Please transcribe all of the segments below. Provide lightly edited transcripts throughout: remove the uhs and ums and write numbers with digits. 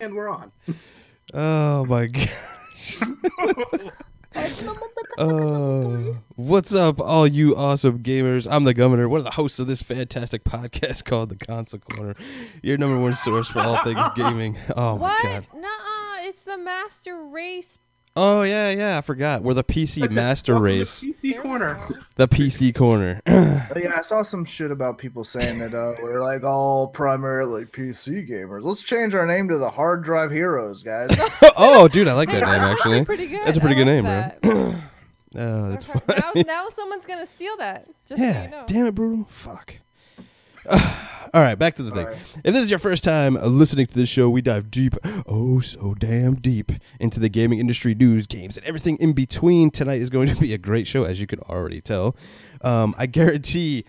And we're on. Oh my gosh. What's up, all you awesome gamers? I'm the Governor, one of the hosts of this fantastic podcast called The Console Corner, your number one source for all things gaming. Oh my god. Nuh-uh, it's the Master Race. Oh yeah, I forgot. We're the PC Master Race. The PC Corner. The PC Corner. Yeah, I saw some shit about people saying that we're like all primarily PC gamers. Let's change our name to the Hard Drive Heroes, guys. Oh, dude, I like that Hey, name that's actually. pretty good. That's a pretty I good name, like bro. that. Oh, that's fun. Now someone's gonna steal that. Just so Yeah, you know. damn it, Brutal. Fuck. All right, back to the thing. right. If this is your first time listening to this show, we dive deep, oh so damn deep, into the gaming industry news, games, and everything in between. Tonight is going to be a great show, as you can already tell. I guarantee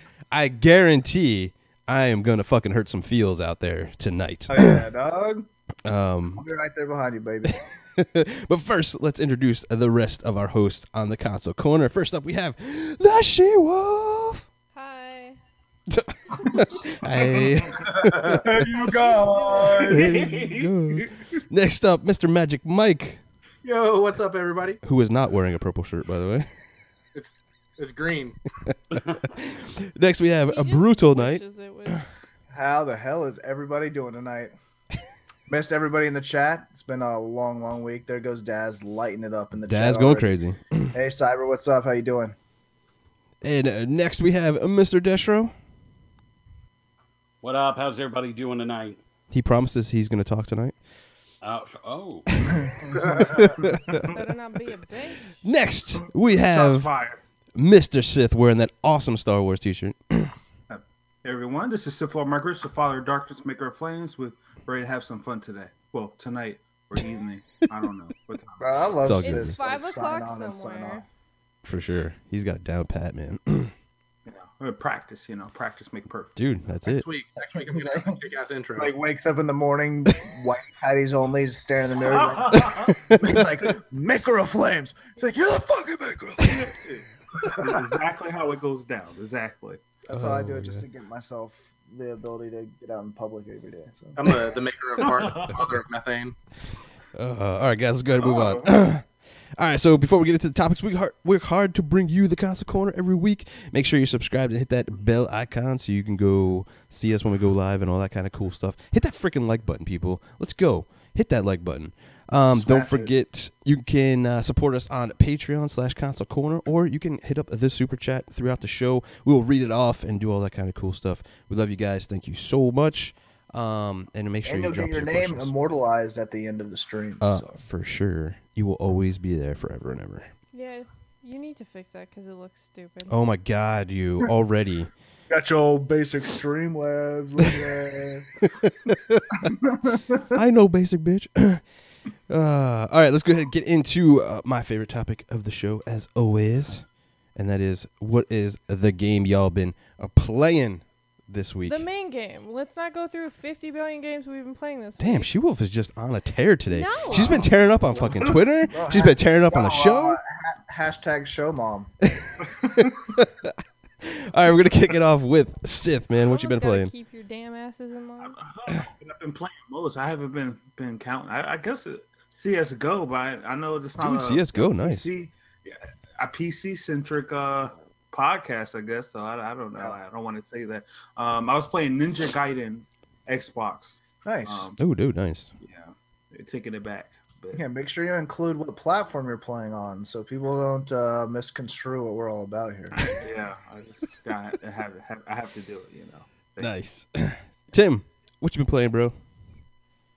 I am going to fucking hurt some feels out there tonight. Oh yeah, dog. I'll be right there behind you, baby. But first, let's introduce the rest of our hosts on the Console Corner. First up, we have the She-Wolf. Hi. Hey. Hey, you guys. Next up, Mr. Magic Mike, Yo, what's up, everybody? who is not wearing a purple shirt, by the way. It's green. Next, we have He a just brutal night. wishes it was- How the hell is everybody doing tonight? Missed everybody in the chat. It's been a long week. There goes Daz lighting it up in the chat. Dad's going already. crazy. Hey, Cyber, what's up? How you doing? And next, we have Mr. Destro. What up? How's everybody doing tonight? He promises he's going to talk tonight. Oh, Better not be a bitch. Next, we Shots have fired. Mr. Sith wearing that awesome Star Wars t-shirt. Hey everyone, this is Sith Lord Marcus, the Father of Darkness, Maker of Flames. We're ready to have some fun today. Well, tonight or evening. I don't know. What time? Bro, I love It's all Sid. good. It's Like, 5 sign o'clock on and sign somewhere. off. For sure. He's got it down pat, man. Practice, practice make perfect. Dude, that's it. Next week I'm gonna have a kick-ass intro. Like wakes up in the morning, white tidies only, just staring in the mirror. Like, he's like, Maker of Flames. He's like, you're the fucking Maker of Flames. That's exactly how it goes down. Exactly. That's how I do Oh, it, just yeah. to give myself the ability to get out in public every day. So. I'm the maker of father of methane. All right, guys, let's go ahead and move on. All right, so before we get into the topics, we work hard to bring you the Console Corner every week. Make sure you're subscribed and hit that bell icon so you can go see us when we go live and all that kind of cool stuff. Hit that freaking like button, people. Let's go. Hit that like button. Don't Smash forget, you can support us on Patreon/Console Corner, or you can hit up the super chat throughout the show. We will read it off and do all that kind of cool stuff. We love you guys. Thank you so much. And make sure And you you'll drop get your your name questions. immortalized at the end of the stream. So. For sure. You will always be there forever and ever. Yeah, you need to fix that because it looks stupid. Oh my God, you already. Got your old basic Streamlabs. I know, basic bitch. All right, let's go ahead and get into my favorite topic of the show, as always, and that is, what is the game y'all been playing this week? The main game. Let's not go through 50 billion games we've been playing this Damn, week. She-Wolf is just on a tear today. No. She's been tearing up on fucking Twitter. Well, She's been tearing up on the show. Hashtag show mom. All right, we're gonna kick it off with Sith, man. What you been Someone's gotta playing? Keep your damn asses in line. I've been playing most. I haven't been counting. I guess CS:GO, but I know it's not Dude, a CS:GO, nice. a PC centric podcast. I guess so. I don't know. I don't want to say that. I was playing Ninja Gaiden Xbox. Nice. Oh, dude, nice. Yeah, they're taking it back. But Yeah, make sure you include what platform you're playing on so people don't misconstrue what we're all about here. yeah, I have to do it. Thank you. Nice. Tim, what you been playing, bro?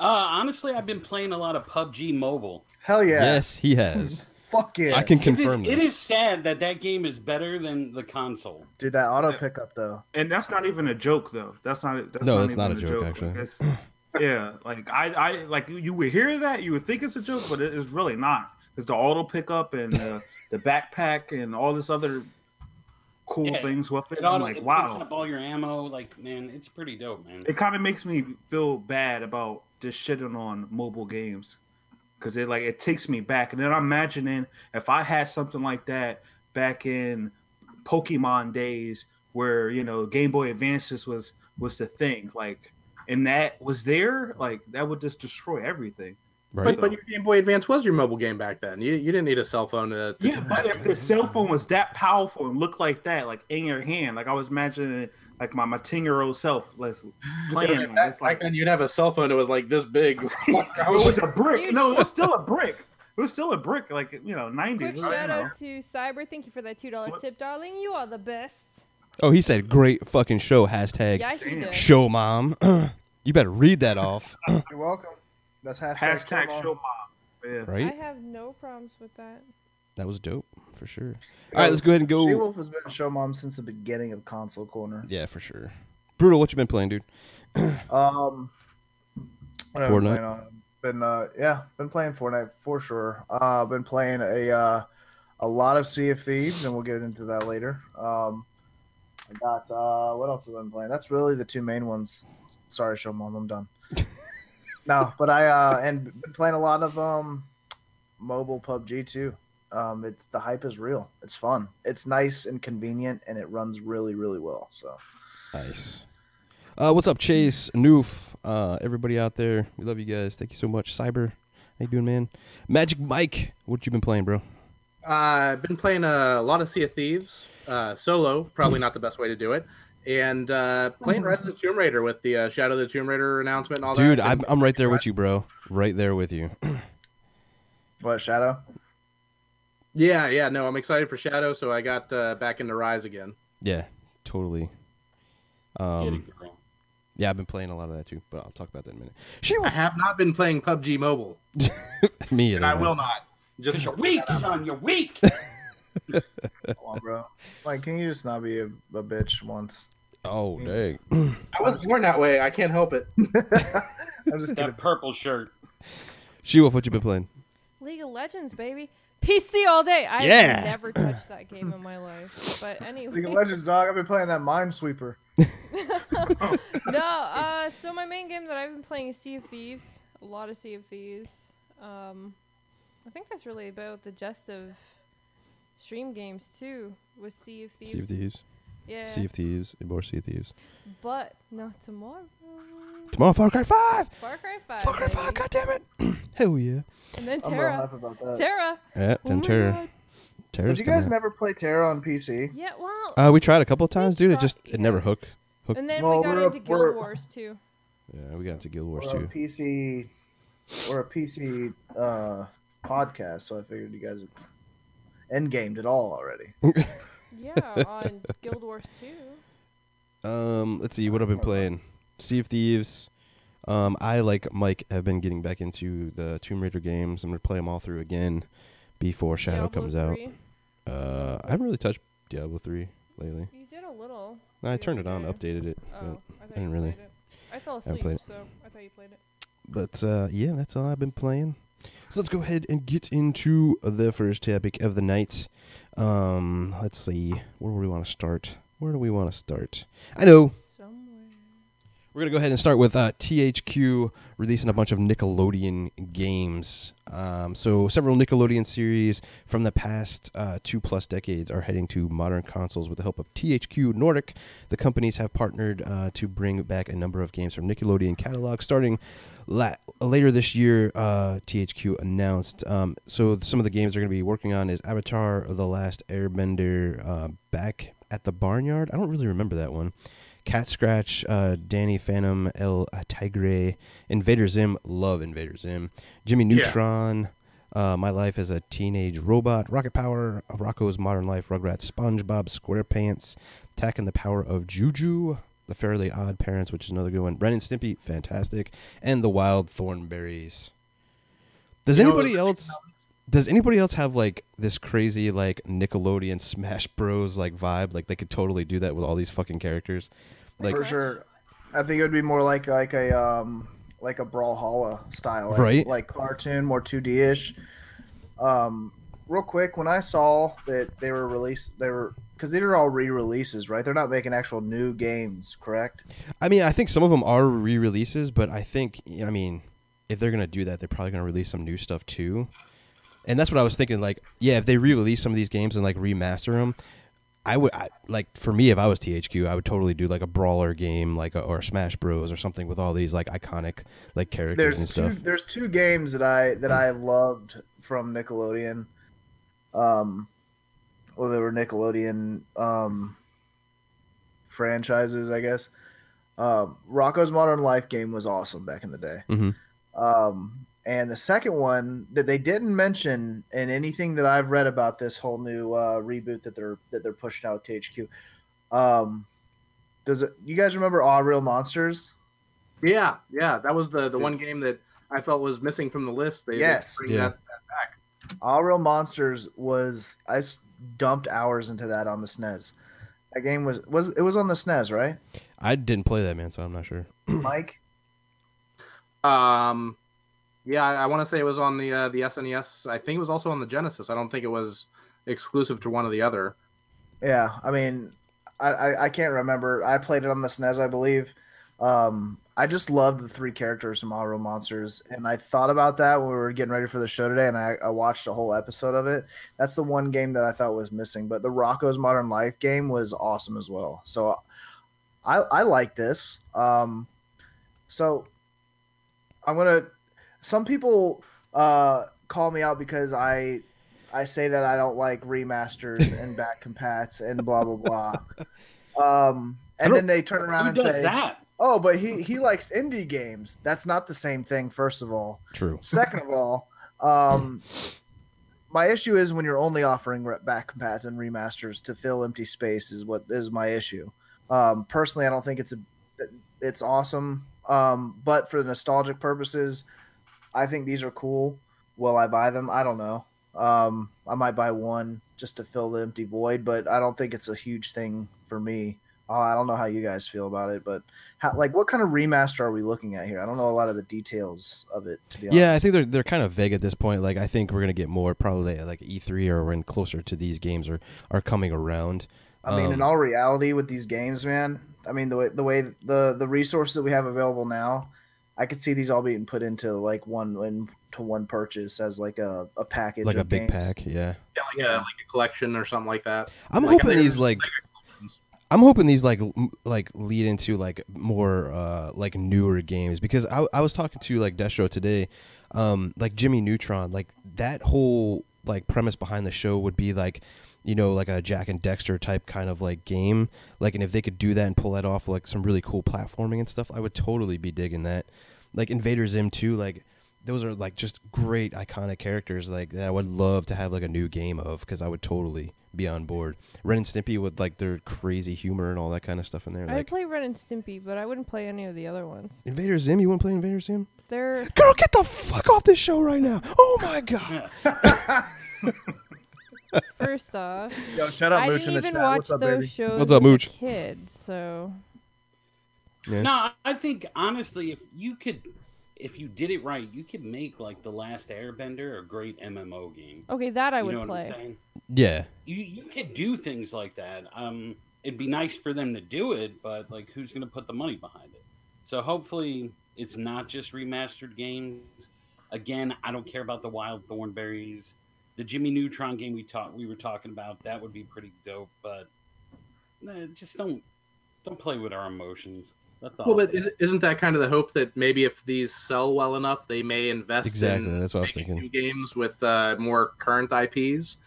honestly, I've been playing a lot of PUBG Mobile. Hell yeah. Yes, he has. Fuck yeah. I can confirm It this. is sad that game is better than the console. Dude, that auto pickup though. And that's not even a joke, though. That's not No, not it's not even a joke, actually. Like, yeah, like I like you would hear that, you would think it's a joke, but it is really not. Because the auto pickup and the backpack and all this other cool Yeah, things with it. It, I'm auto, like, it wow. picks up all your ammo. Like, man, it's pretty dope, man. It kind of makes me feel bad about just shitting on mobile games. Because it takes me back. And then I'm imagining if I had something like that back in Pokemon days where, Game Boy Advances was the thing. Like, and that was there, like that would just destroy everything. Right. But your Game Boy Advance was your mobile game back then. You didn't need a cell phone to Yeah, but if the cell phone was that powerful and looked like that, like in your hand, like I was imagining it, like my 10-year-old self playing. It's like back then, you'd have a cell phone that was like this big. it was a brick. No, it was still a brick. It was still a brick, like 90s. Quick shout out to Cyber. Thank you for that $2 tip, darling. You are the best. Oh, he said great fucking show. Hashtag Yeah, he did. show mom. You better read that off. You're welcome. That's Hashtag show mom. Yeah. Right? I have no problems with that. That was dope for sure. All right, let's go ahead and go. She-Wolf has been a show mom since the beginning of Console Corner. Yeah, for sure. Brutal, what you been playing, dude? What have I been Fortnite? playing on? Been playing Fortnite for sure. Been playing a lot of Sea of Thieves, and we'll get into that later. I got what else have I been playing? That's really the two main ones. Sorry, show mom, I'm done. No, but I and been playing a lot of mobile PUBG too. It's the hype is real. It's fun. It's nice and convenient, and it runs really, really well. So Nice. What's up, Chase, Noof, everybody out there? We love you guys. Thank you so much. Cyber, how you doing, man? Magic Mike, what you been playing, bro? I've been playing a lot of Sea of Thieves, solo. Probably not the best way to do it. And playing Rise of the Tomb Raider with the Shadow of the Tomb Raider announcement and all Dude, that. I'm right there with you, bro. Right there with you. what, Shadow? Yeah. No, I'm excited for Shadow, so I got back into Rise again. Yeah, totally. Get it, girl. Yeah, I've been playing a lot of that too, but I'll talk about that in a minute. I have not been playing PUBG Mobile, Me either. and I man. will not. Just You're weak, son. You're weak. Come on, bro. Like, can you just not be a bitch once? Oh, dang. I was born that way. I can't help it. I'm just kidding. That purple shirt. She-Wolf, what you been playing? League of Legends, baby. PC all day. I've Yeah. never touched that game in my life. But anyway. League of Legends, dog. I've been playing that Minesweeper. No, so my main game that I've been playing is Sea of Thieves. A lot of Sea of Thieves. I think that's really about the gist of stream games too, with Sea of Thieves. Sea of Thieves. Yeah. Sea of Thieves. And more Sea of Thieves. But not tomorrow. Tomorrow, Far Cry 5! Far Cry 5. Far Cry 5, baby. goddammit! Hell yeah. And then I'm real Terra. happy about that. Terra. Yeah, Oh my Terra. God. Terra's Did you guys coming never play Terra on PC? Yeah, well. We tried a couple of times, dude. It tried- it never hooked. And then Well, we got we're- into Guild we're- Wars too. Yeah, we got into Guild Wars We're a too. PC. We're a PC podcast, so I figured you guys have endgamed it all already. Yeah, on Guild Wars 2. Let's see what I've been playing. Sea of Thieves. I, like Mike, have been getting back into the Tomb Raider games. I'm gonna play them all through again before Shadow Diablo comes out. 3. I haven't really touched Diablo 3 lately. You did a little. No, I the turned it other on, day. updated it. Oh, but- I thought didn't you really. played it. I fell haven't asleep, played it. so I thought you played it. But yeah, that's all I've been playing. So let's go ahead and get into the first topic of the night. Let's see. Where do we want to start? I know. Somewhere. We're going to go ahead and start with THQ releasing a bunch of Nickelodeon games. So several Nickelodeon series from the past 2+ decades are heading to modern consoles with the help of THQ Nordic. The companies have partnered to bring back a number of games from Nickelodeon catalog. Starting later this year, THQ announced. So some of the games they're going to be working on is Avatar: The Last Airbender, Back at the Barnyard. I don't really remember that one. Cat Scratch, Danny Phantom, El Tigre, Invader Zim, love Invader Zim, Jimmy Neutron, My Life as a Teenage Robot, Rocket Power, Rocco's Modern Life, Rugrats, SpongeBob SquarePants, Tack and the Power of Juju, The Fairly Odd Parents, which is another good one, Ren and Stimpy, fantastic, and The Wild Thornberries. Does anybody else have like this crazy like Nickelodeon Smash Bros like vibe? Like they could totally do that with all these fucking characters. Like For sure. I think it would be more like a Brawlhalla style, Right. Like cartoon, more 2D-ish. Real quick, when I saw that they were released, because these are all re-releases, right? They're not making actual new games, correct? I mean, I think some of them are re-releases, but I think, I mean, if they're gonna do that, they're probably gonna release some new stuff too. And that's what I was thinking. Like, yeah, if they re-release some of these games and like remaster them, like for me, if I was THQ, I would totally do like a brawler game, like or Smash Bros or something with all these like iconic like characters and stuff. There's two games that I loved from Nickelodeon. Well, they were Nickelodeon franchises, I guess. Rocco's Modern Life game was awesome back in the day. And the second one that they didn't mention in anything that I've read about this whole new reboot that they're pushing out to HQ. You guys remember All Real Monsters? Yeah, that was the one game that I felt was missing from the list. They bring that back. All Real Monsters I dumped hours into that on the SNES. That game was on the SNES, right? I didn't play that, man, so I'm not sure. Mike? Yeah, I want to say it was on the SNES. I think it was also on the Genesis. I don't think it was exclusive to one or the other. Yeah, I mean, I can't remember. I played it on the SNES, I believe. I just loved the three characters from All Real Monsters, and I thought about that when we were getting ready for the show today, and I watched a whole episode of it. That's the one game that I thought was missing, but the Rocco's Modern Life game was awesome as well. So I like this. So I'm gonna. Some people call me out because I say that I don't like remasters and back compats and blah blah blah. And then they turn around and say that? Oh, but he likes indie games. That's not the same thing, first of all. True. Second of all, my issue is when you're only offering back compats and remasters to fill empty space is what is my issue. Personally, I don't think it's awesome. But for nostalgic purposes, I think these are cool. Will I buy them? I don't know. I might buy one just to fill the empty void, but I don't think it's a huge thing for me. I don't know how you guys feel about it, but what kind of remaster are we looking at here? I don't know a lot of the details of it, to be honest. Yeah, I think they're kind of vague at this point. Like, I think we're gonna get more probably like E3 or when closer to these games are coming around. I mean, in all reality, with these games, man. I mean, the resources that we have available now, I could see these all being put into like one purchase as like a package, like of a big games. pack, yeah. Yeah, like a collection or something like that. I'm hoping these lead into like more like newer games, because I was talking to like Destro today, like Jimmy Neutron, like that whole like premise behind the show would be like, you know, like a Jack and Dexter type kind of like game, like, and if they could do that and pull that off, like some really cool platforming and stuff, I would totally be digging that. Like Invader Zim 2, like those are like just great iconic characters like that I would love to have like a new game of, because I would totally be on board. Ren and Stimpy with like their crazy humor and all that kind of stuff in there. I'd play Ren and Stimpy, but I wouldn't play any of the other ones. Invader Zim, you wouldn't play Invader Zim? They're Girl, get the fuck off this show right now! Oh my god! First off, Yo, shut up, I Mooch, didn't in the even chat. watch What's up, those baby? shows What's up, as a Mooch? kid, so Yeah. No, I think honestly, if you did it right, you could make like The Last Airbender a great MMO game. okay, that I You would know what I'm play. saying? Yeah. You could do things like that. It'd be nice for them to do it, but like, who's going to put the money behind it? So hopefully, it's not just remastered games. Again, I don't care about the Wild Thornberries. The Jimmy Neutron game we were talking about, that would be pretty dope. But just don't play with our emotions. That's all. Well, but isn't that kind of the hope that maybe if these sell well enough, they may invest Exactly, in that's what I was making thinking. new games with more current IPs?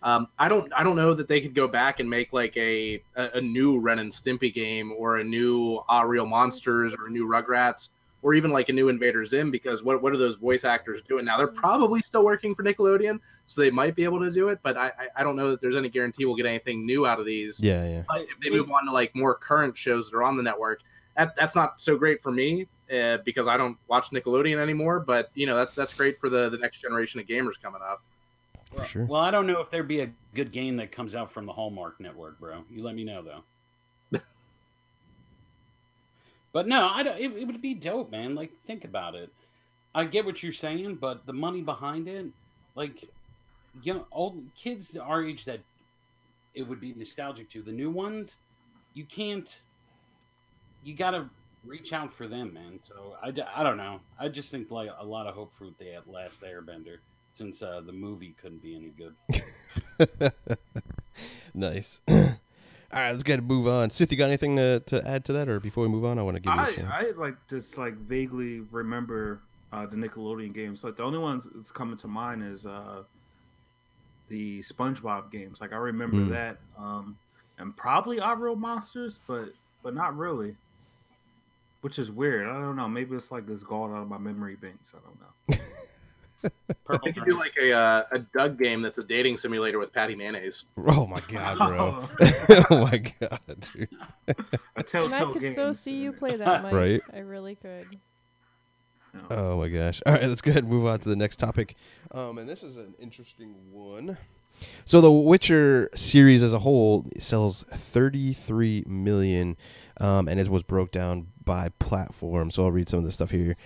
I don't know that they could go back and make like a new Ren and Stimpy game or a new Real Monsters or a new Rugrats or even like a new Invader Zim, because what are those voice actors doing now? They're probably still working for Nickelodeon, so they might be able to do it, but I don't know that there's any guarantee we'll get anything new out of these. Yeah. But if they move on to like more current shows that are on the network, that's not so great for me because I don't watch Nickelodeon anymore, but you know, that's great for the next generation of gamers coming up. For sure. Well, I don't know if there'd be a good game that comes out from the Hallmark Network, bro. You let me know, though. But no, it would be dope, man. Like, think about it. I get what you're saying, but the money behind it, like, old kids our age that it would be nostalgic to. The new ones, you got to reach out for them, man. So, I don't know. I just think, like, a lot of hope for the Last Airbender, since the movie couldn't be any good. Nice. All right, let's get to move on. Sith, you got anything to add to that, or before we move on, I want to give you a chance. I like just like vaguely remember the Nickelodeon games. Like the only ones that's coming to mind is the SpongeBob games. Like I remember that, and probably Real Monsters, but not really. Which is weird. I don't know. Maybe it's like it's gone out of my memory banks. I don't know. They could do like a Doug game that's a dating simulator with Patty Mayonnaise. Oh my god, bro! Oh my god, dude! A Telltale I could Games. so see you play that, Mike. Right? I really could. No. Oh my gosh! All right, let's go ahead and move on to the next topic. And this is an interesting one. So the Witcher series as a whole sells 33 million, and it was broke down by platform. So I'll read some of the stuff here.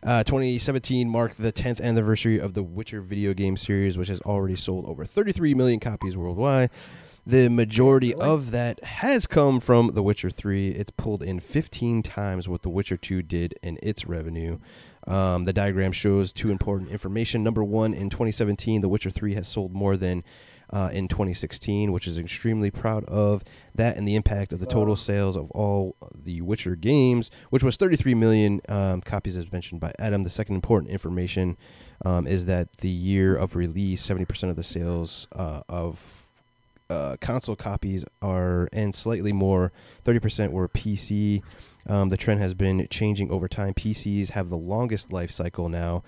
2017 marked the 10th anniversary of the Witcher video game series, which has already sold over 33 million copies worldwide. The majority of that has come from The Witcher 3. It's pulled in 15 times what The Witcher 2 did in its revenue. The diagram shows two important information. Number one, in 2017, The Witcher 3 has sold more than in 2016, which is extremely proud of that, and the impact of the total sales of all the Witcher games, which was 33 million copies, as mentioned by Adam. The second important information is that the year of release, 70% of the sales of console copies are, and slightly more, 30% were PC. The trend has been changing over time. PCs have the longest life cycle now.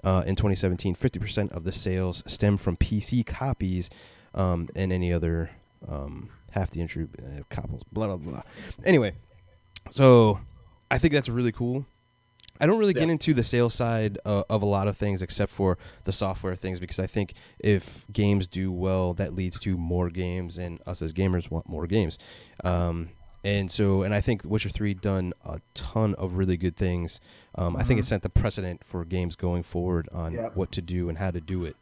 In 2017, 50% of the sales stem from PC copies, and any other half the entry copies, blah, blah, blah. Anyway, so I think that's really cool. I don't really get into the sales side of a lot of things except for the software things, because I think if games do well, that leads to more games, and us as gamers want more games. And I think Witcher 3 done a ton of really good things. I think it set the precedent for games going forward on what to do and how to do it.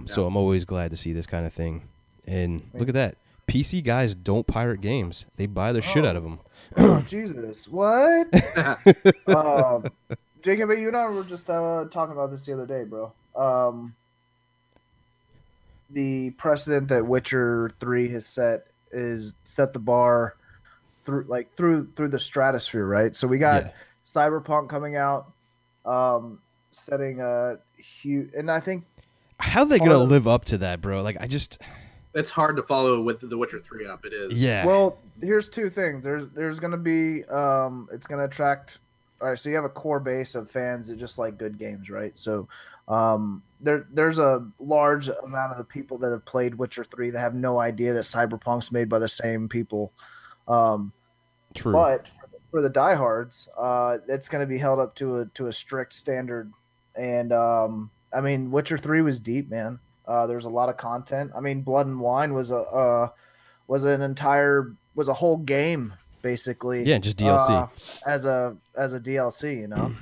So I'm always glad to see this kind of thing. And look at that. PC guys don't pirate games. They buy the shit out of them. Oh, Jesus. What? Jacob, you and I were just talking about this the other day, bro. The precedent that Witcher 3 has set the bar through the stratosphere, right? So we got Cyberpunk coming out, setting a huge, and I think how they gonna live up to that, bro? Like, it's hard to follow with The Witcher 3 up. It is. Yeah. Well, here's two things. There's gonna be it's gonna attract. All right, so you have a core base of fans that just like good games, right? So there's a large amount of the people that have played Witcher 3 that have no idea that Cyberpunk's made by the same people. True. But for the diehards, it's going to be held up to a strict standard. And I mean, Witcher 3 was deep, man. There's a lot of content. I mean, Blood and Wine was a whole game basically. Yeah, just DLC as a DLC, you know.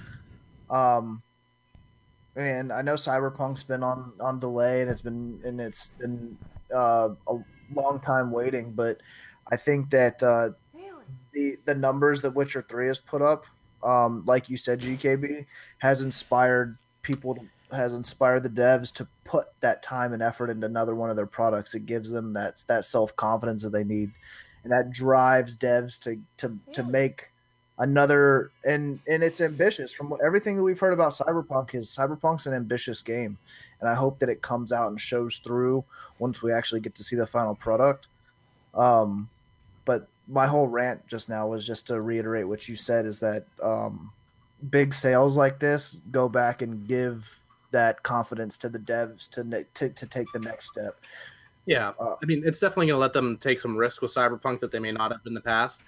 And I know Cyberpunk's been on delay, and it's been a long time waiting, but I think that the numbers that Witcher 3 has put up, like you said, GKB, has inspired the devs to put that time and effort into another one of their products. It gives them that self-confidence that they need, and that drives devs to make another, and it's ambitious. From everything that we've heard about Cyberpunk's an ambitious game, and I hope that it comes out and shows through once we actually get to see the final product. But my whole rant just now was just to reiterate what you said, is that big sales like this go back and give that confidence to the devs to take the next step. Yeah, I mean, it's definitely going to let them take some risk with Cyberpunk that they may not have in the past.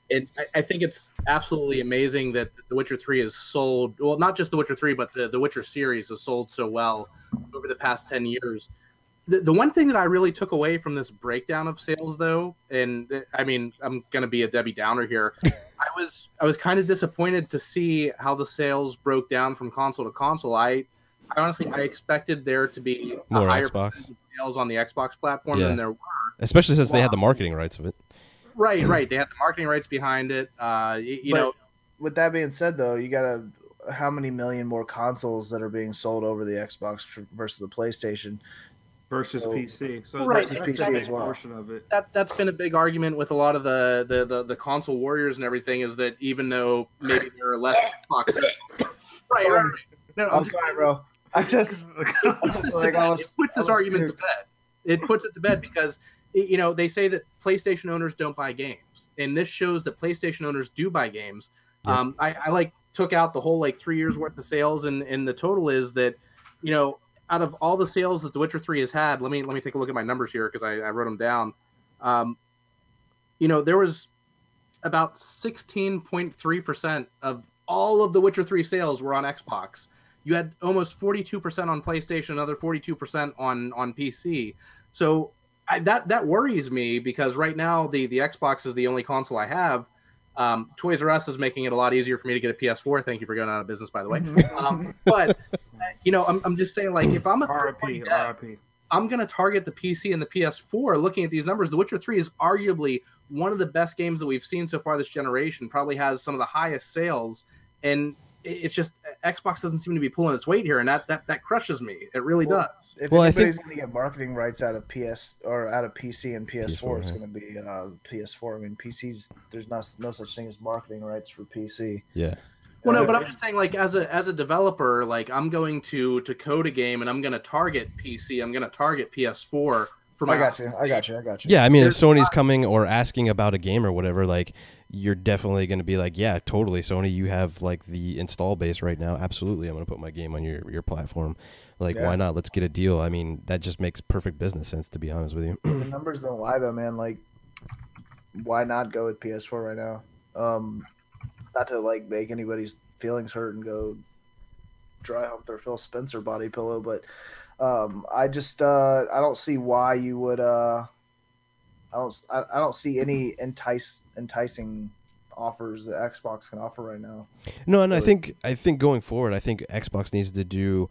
And I think it's absolutely amazing that The Witcher 3 has sold, well, not just The Witcher 3, but the Witcher series has sold so well over the past 10 years. The one thing that I really took away from this breakdown of sales, though, and I mean, I'm going to be a Debbie Downer here, I was kind of disappointed to see how the sales broke down from console to console. I honestly expected there to be more a higher Xbox percentage of sales on the Xbox platform than there were. Especially since they had the marketing rights of it. Right. They had the marketing rights behind it. You know. With that being said, though, you got how many million more consoles that are being sold over the Xbox versus the PlayStation? versus PC. So Right, that's PC a big as well. portion of it. That's been a big argument with a lot of the console warriors and everything, is that even though maybe there are less Xbox, right. No, I'm sorry, bro. I just like it puts this argument to bed. It puts it to bed because they say that PlayStation owners don't buy games, and this shows that PlayStation owners do buy games. Yeah. I took out the whole 3 years worth of sales, and the total is that out of all the sales that The Witcher 3 has had, let me take a look at my numbers here because I wrote them down. There was about 16.3% of all of The Witcher 3 sales were on Xbox. You had almost 42% on PlayStation, another 42% on PC. So that worries me because right now the Xbox is the only console I have. Toys R Us is making it a lot easier for me to get a PS4. Thank you for going out of business, by the way. But I'm just saying, if I'm a RIP, I'm going to target the PC and the PS4. Looking at these numbers, The Witcher 3 is arguably one of the best games that we've seen so far this generation. Probably has some of the highest sales, and it's just Xbox doesn't seem to be pulling its weight here, and that crushes me. It really does. If anybody's going to get marketing rights out of PS or out of PC and PS4, it's going to be PS4. I mean, PCs. There's no such thing as marketing rights for PC. Yeah. Well, no, but I'm just saying, as a developer, I'm going to code a game, and I'm going to target PC. I'm going to target PS4. I got you. Yeah, I mean, if Sony's coming or asking about a game or whatever, you're definitely going to be yeah, totally, Sony, you have the install base right now. Absolutely, I'm going to put my game on your platform. Why not? Let's get a deal. I mean, that just makes perfect business sense, to be honest with you. The numbers don't lie, though, man. Why not go with PS4 right now? Not to make anybody's feelings hurt and go dry hump their Phil Spencer body pillow, but I just I don't see why you would I don't see any enticing offers that Xbox can offer right now. No, and I think going forward, I think Xbox needs to do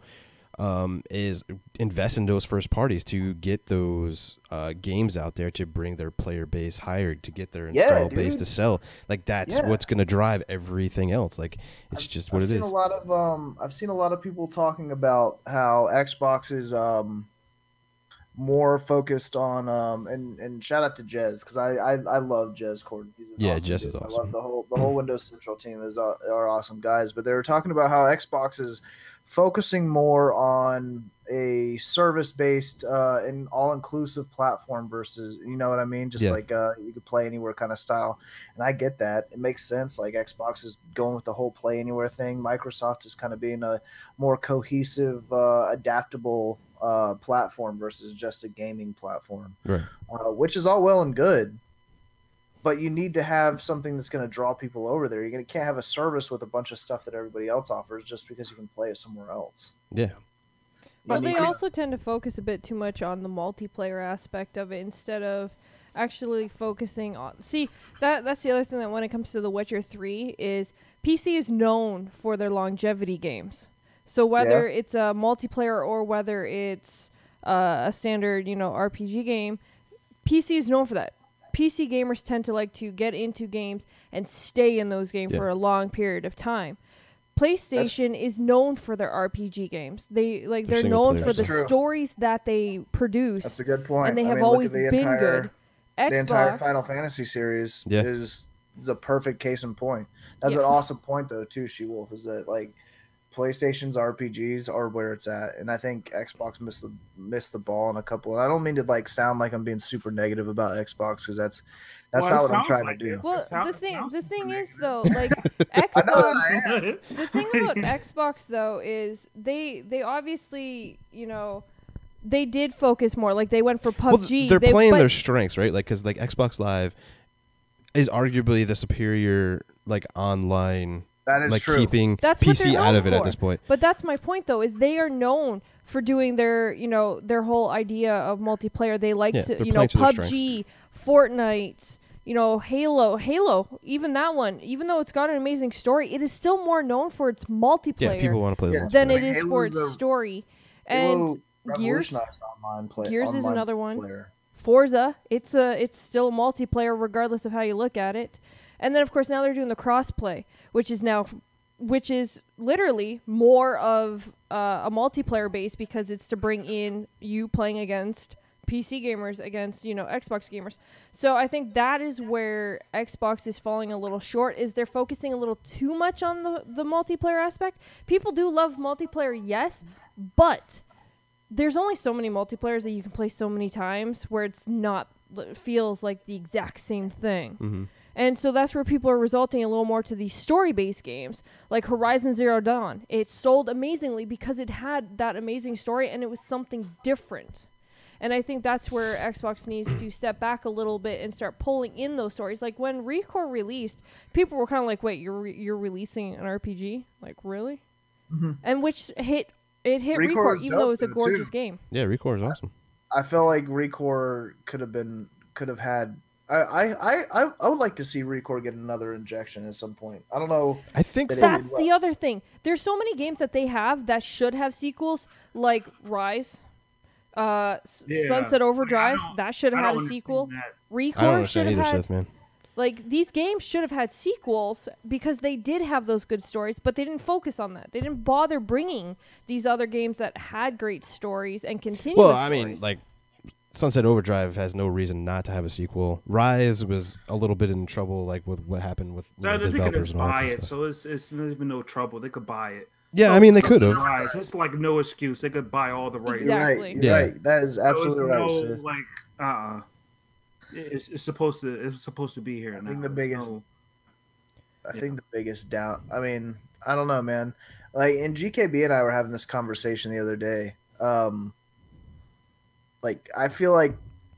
is invest in those first parties to get those games out there, to bring their player base higher, to get their install base to sell. That's what's going to drive everything else. It's just what it is. I've seen a lot of people talking about how Xbox is more focused on and shout out to Jez, because I love Jez Corden. Jez is awesome. I love the whole Windows Central team are awesome guys, but they were talking about how Xbox is focusing more on a service-based and all-inclusive platform versus, you know what I mean? Just you could play anywhere kind of style. And I get that. It makes sense. Xbox is going with the whole play anywhere thing. Microsoft is kind of being a more cohesive, adaptable platform versus just a gaming platform, right? Which is all well and good. But you need to have something that's going to draw people over there. You can't have a service with a bunch of stuff that everybody else offers just because you can play it somewhere else. Yeah. But they also tend to focus a bit too much on the multiplayer aspect of it instead of actually focusing on... See, that's the other thing, that when it comes to The Witcher 3 is PC is known for their longevity games. So whether it's a multiplayer or whether it's a standard, RPG game, PC is known for that. PC gamers tend to like to get into games and stay in those games for a long period of time. PlayStation is known for their RPG games. They're known for the stories that they produce. That's a good point. And they have always been good. The entire Final Fantasy series is the perfect case in point. That's an awesome point, though, too, She-Wolf, is that PlayStation's RPGs are where it's at, and I think Xbox missed the ball on a couple. And I don't mean to sound like I'm being super negative about Xbox, because that's not what I'm trying to do. Well, the thing is though, Xbox. The thing about Xbox though is they obviously they did focus more. They went for PUBG. Well, they're playing their strengths, right? Because Xbox Live is arguably the superior online. That is true. Keeping PC out of it at this point. But that's my point, though, is they are known for doing their, their whole idea of multiplayer. They like to, PUBG, Fortnite, Halo, even that one. Even though it's got an amazing story, it is still more known for its multiplayer. Yeah, people want to play than it is for its story. And Gears Gears is another one. Player. Forza, it's still multiplayer regardless of how you look at it. And then, of course, now they're doing the crossplay, which is now which is literally more of a multiplayer base because it's to bring in you playing against PC gamers against, Xbox gamers. So I think that is where Xbox is falling a little short, is they're focusing a little too much on the multiplayer aspect. People do love multiplayer, yes, but there's only so many multiplayers that you can play so many times where it feels like the exact same thing. Mm-hmm. And so that's where people are resulting a little more to these story-based games, like Horizon Zero Dawn. It sold amazingly because it had that amazing story and it was something different. And I think that's where Xbox needs to step back a little bit and start pulling in those stories. Like when ReCore released, people were kind of like, "Wait, you're releasing an RPG? Like really?" Mm-hmm. And which hit ReCore even though it was a gorgeous game. Yeah, ReCore is awesome. I feel like ReCore could have had. I would like to see ReCore get another injection at some point. I don't know. I think that's the other thing. There's so many games that they have that should have sequels, like Rise. Sunset Overdrive, that should have had a sequel. ReCore should have had. Man. Like, these games should have had sequels because they did have those good stories, but they didn't focus on that. They didn't bother bringing these other games that had great stories and continuous Well, stories. like, Sunset Overdrive has no reason not to have a sequel. Rise was a little bit in trouble, like, with what happened with the developers and all that stuff. So it's not even no trouble. They could buy it. Yeah, I mean, they could have. It's like no excuse. They could buy all the rights. Exactly. Right. That is absolutely right. No, it's supposed to be here. I think the biggest doubt. I mean, I don't know, man. Like, and GKB and I were having this conversation the other day. Like, I feel like,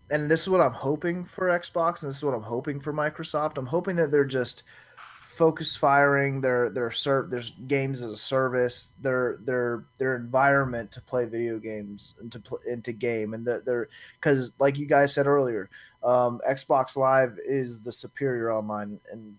and this is what I'm hoping for Xbox, and this is what I'm hoping for Microsoft. I'm hoping that they're just focus firing their games as a service, their environment to play video games and to game, and they're because like you guys said earlier, Xbox Live is the superior online and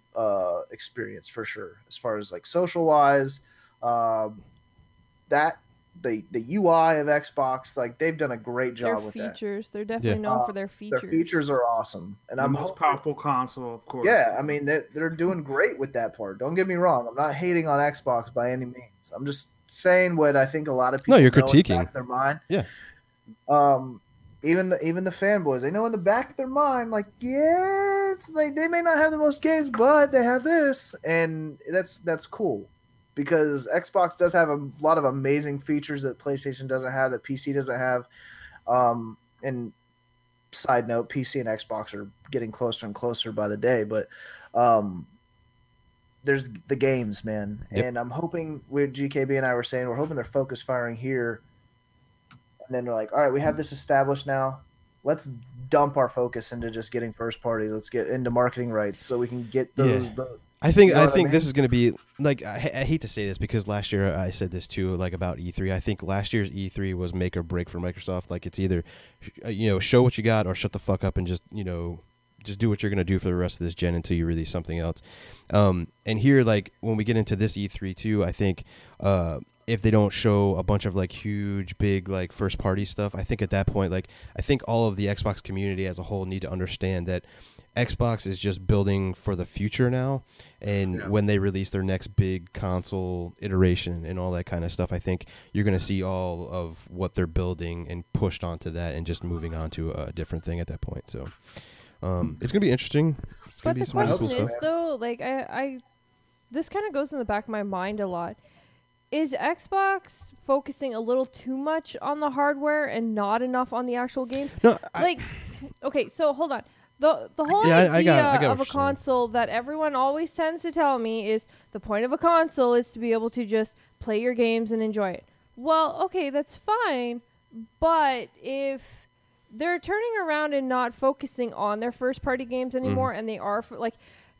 experience for sure as far as like social wise. That the UI of Xbox, like they've done a great job with features. They're definitely known for their features. Their features are awesome, and the most powerful console, of course. Yeah, I mean they're doing great with that part. Don't get me wrong. I'm not hating on Xbox by any means. I'm just saying what I think a lot of people. No, you're know in the critiquing. back of their mind. Yeah. Even the fanboys, they know in the back of their mind, like, yeah, it's like they may not have the most games, but they have this, and that's cool. Because Xbox does have a lot of amazing features that PlayStation doesn't have, that PC doesn't have. And side note, PC and Xbox are getting closer and closer by the day. But there's the games, man. Yep. And I'm hoping, with GKB and I were saying, we're hoping they're focus firing here. And then they're like, all right, we have this established now. Let's dump our focus into just getting first parties. Let's get into marketing rights so we can get those. Yeah. I think this is going to be like I hate to say this because last year I said this too, like about E3. I think last year's E3 was make or break for Microsoft. Like it's either show what you got or shut the fuck up and just do what you're going to do for the rest of this gen until you release something else. And here, like when we get into this E3 too, I think if they don't show a bunch of like huge big like first party stuff, I think at that point, like I think all of the Xbox community as a whole need to understand that Xbox is just building for the future now, and when they release their next big console iteration and all that kind of stuff, I think you're going to see all of what they're building and pushed onto that and just moving on to a different thing at that point. So it's going to be interesting. But the question is, though, like I this kind of goes in the back of my mind a lot. Is Xbox focusing a little too much on the hardware and not enough on the actual games? No, okay, so hold on. The whole idea of a console that everyone always tends to tell me is the point of a console is to be able to just play your games and enjoy it. Well, okay, that's fine, but if they're turning around and not focusing on their first-party games anymore, and they are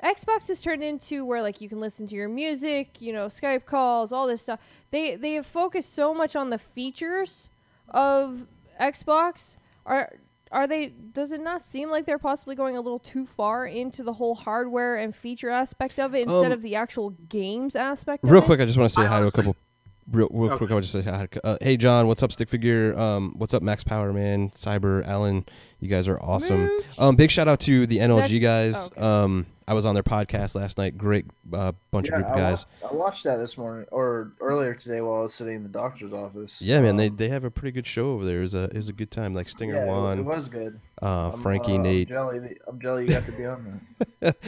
Xbox has turned into where like you can listen to your music, Skype calls, all this stuff. They have focused so much on the features of Xbox. Are they? Does it not seem like they're possibly going a little too far into the whole hardware and feature aspect of it instead of the actual games aspect? Real quick, I just want to say hi to a couple. real quick, I would just say hi. Hey, John, what's up, Stick Figure? What's up, Max Power Man, Cyber, Alan? You guys are awesome. Big shout out to the NLG guys. Okay. I was on their podcast last night. Great bunch of group of guys. I watched that this morning or earlier today while I was sitting in the doctor's office. Yeah, man, they have a pretty good show over there. It was a good time. Like Stinger Juan. It was good. Frankie, Nate. I'm jelly you got to be on that.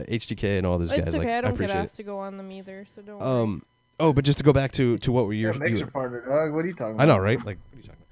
HTK and all those guys. It's okay. Like, I don't appreciate get asked to go on them either, so don't worry. Oh, but just to go back to what were your mixer partner, dog. What are you talking about? I know, right? Like, what are you talking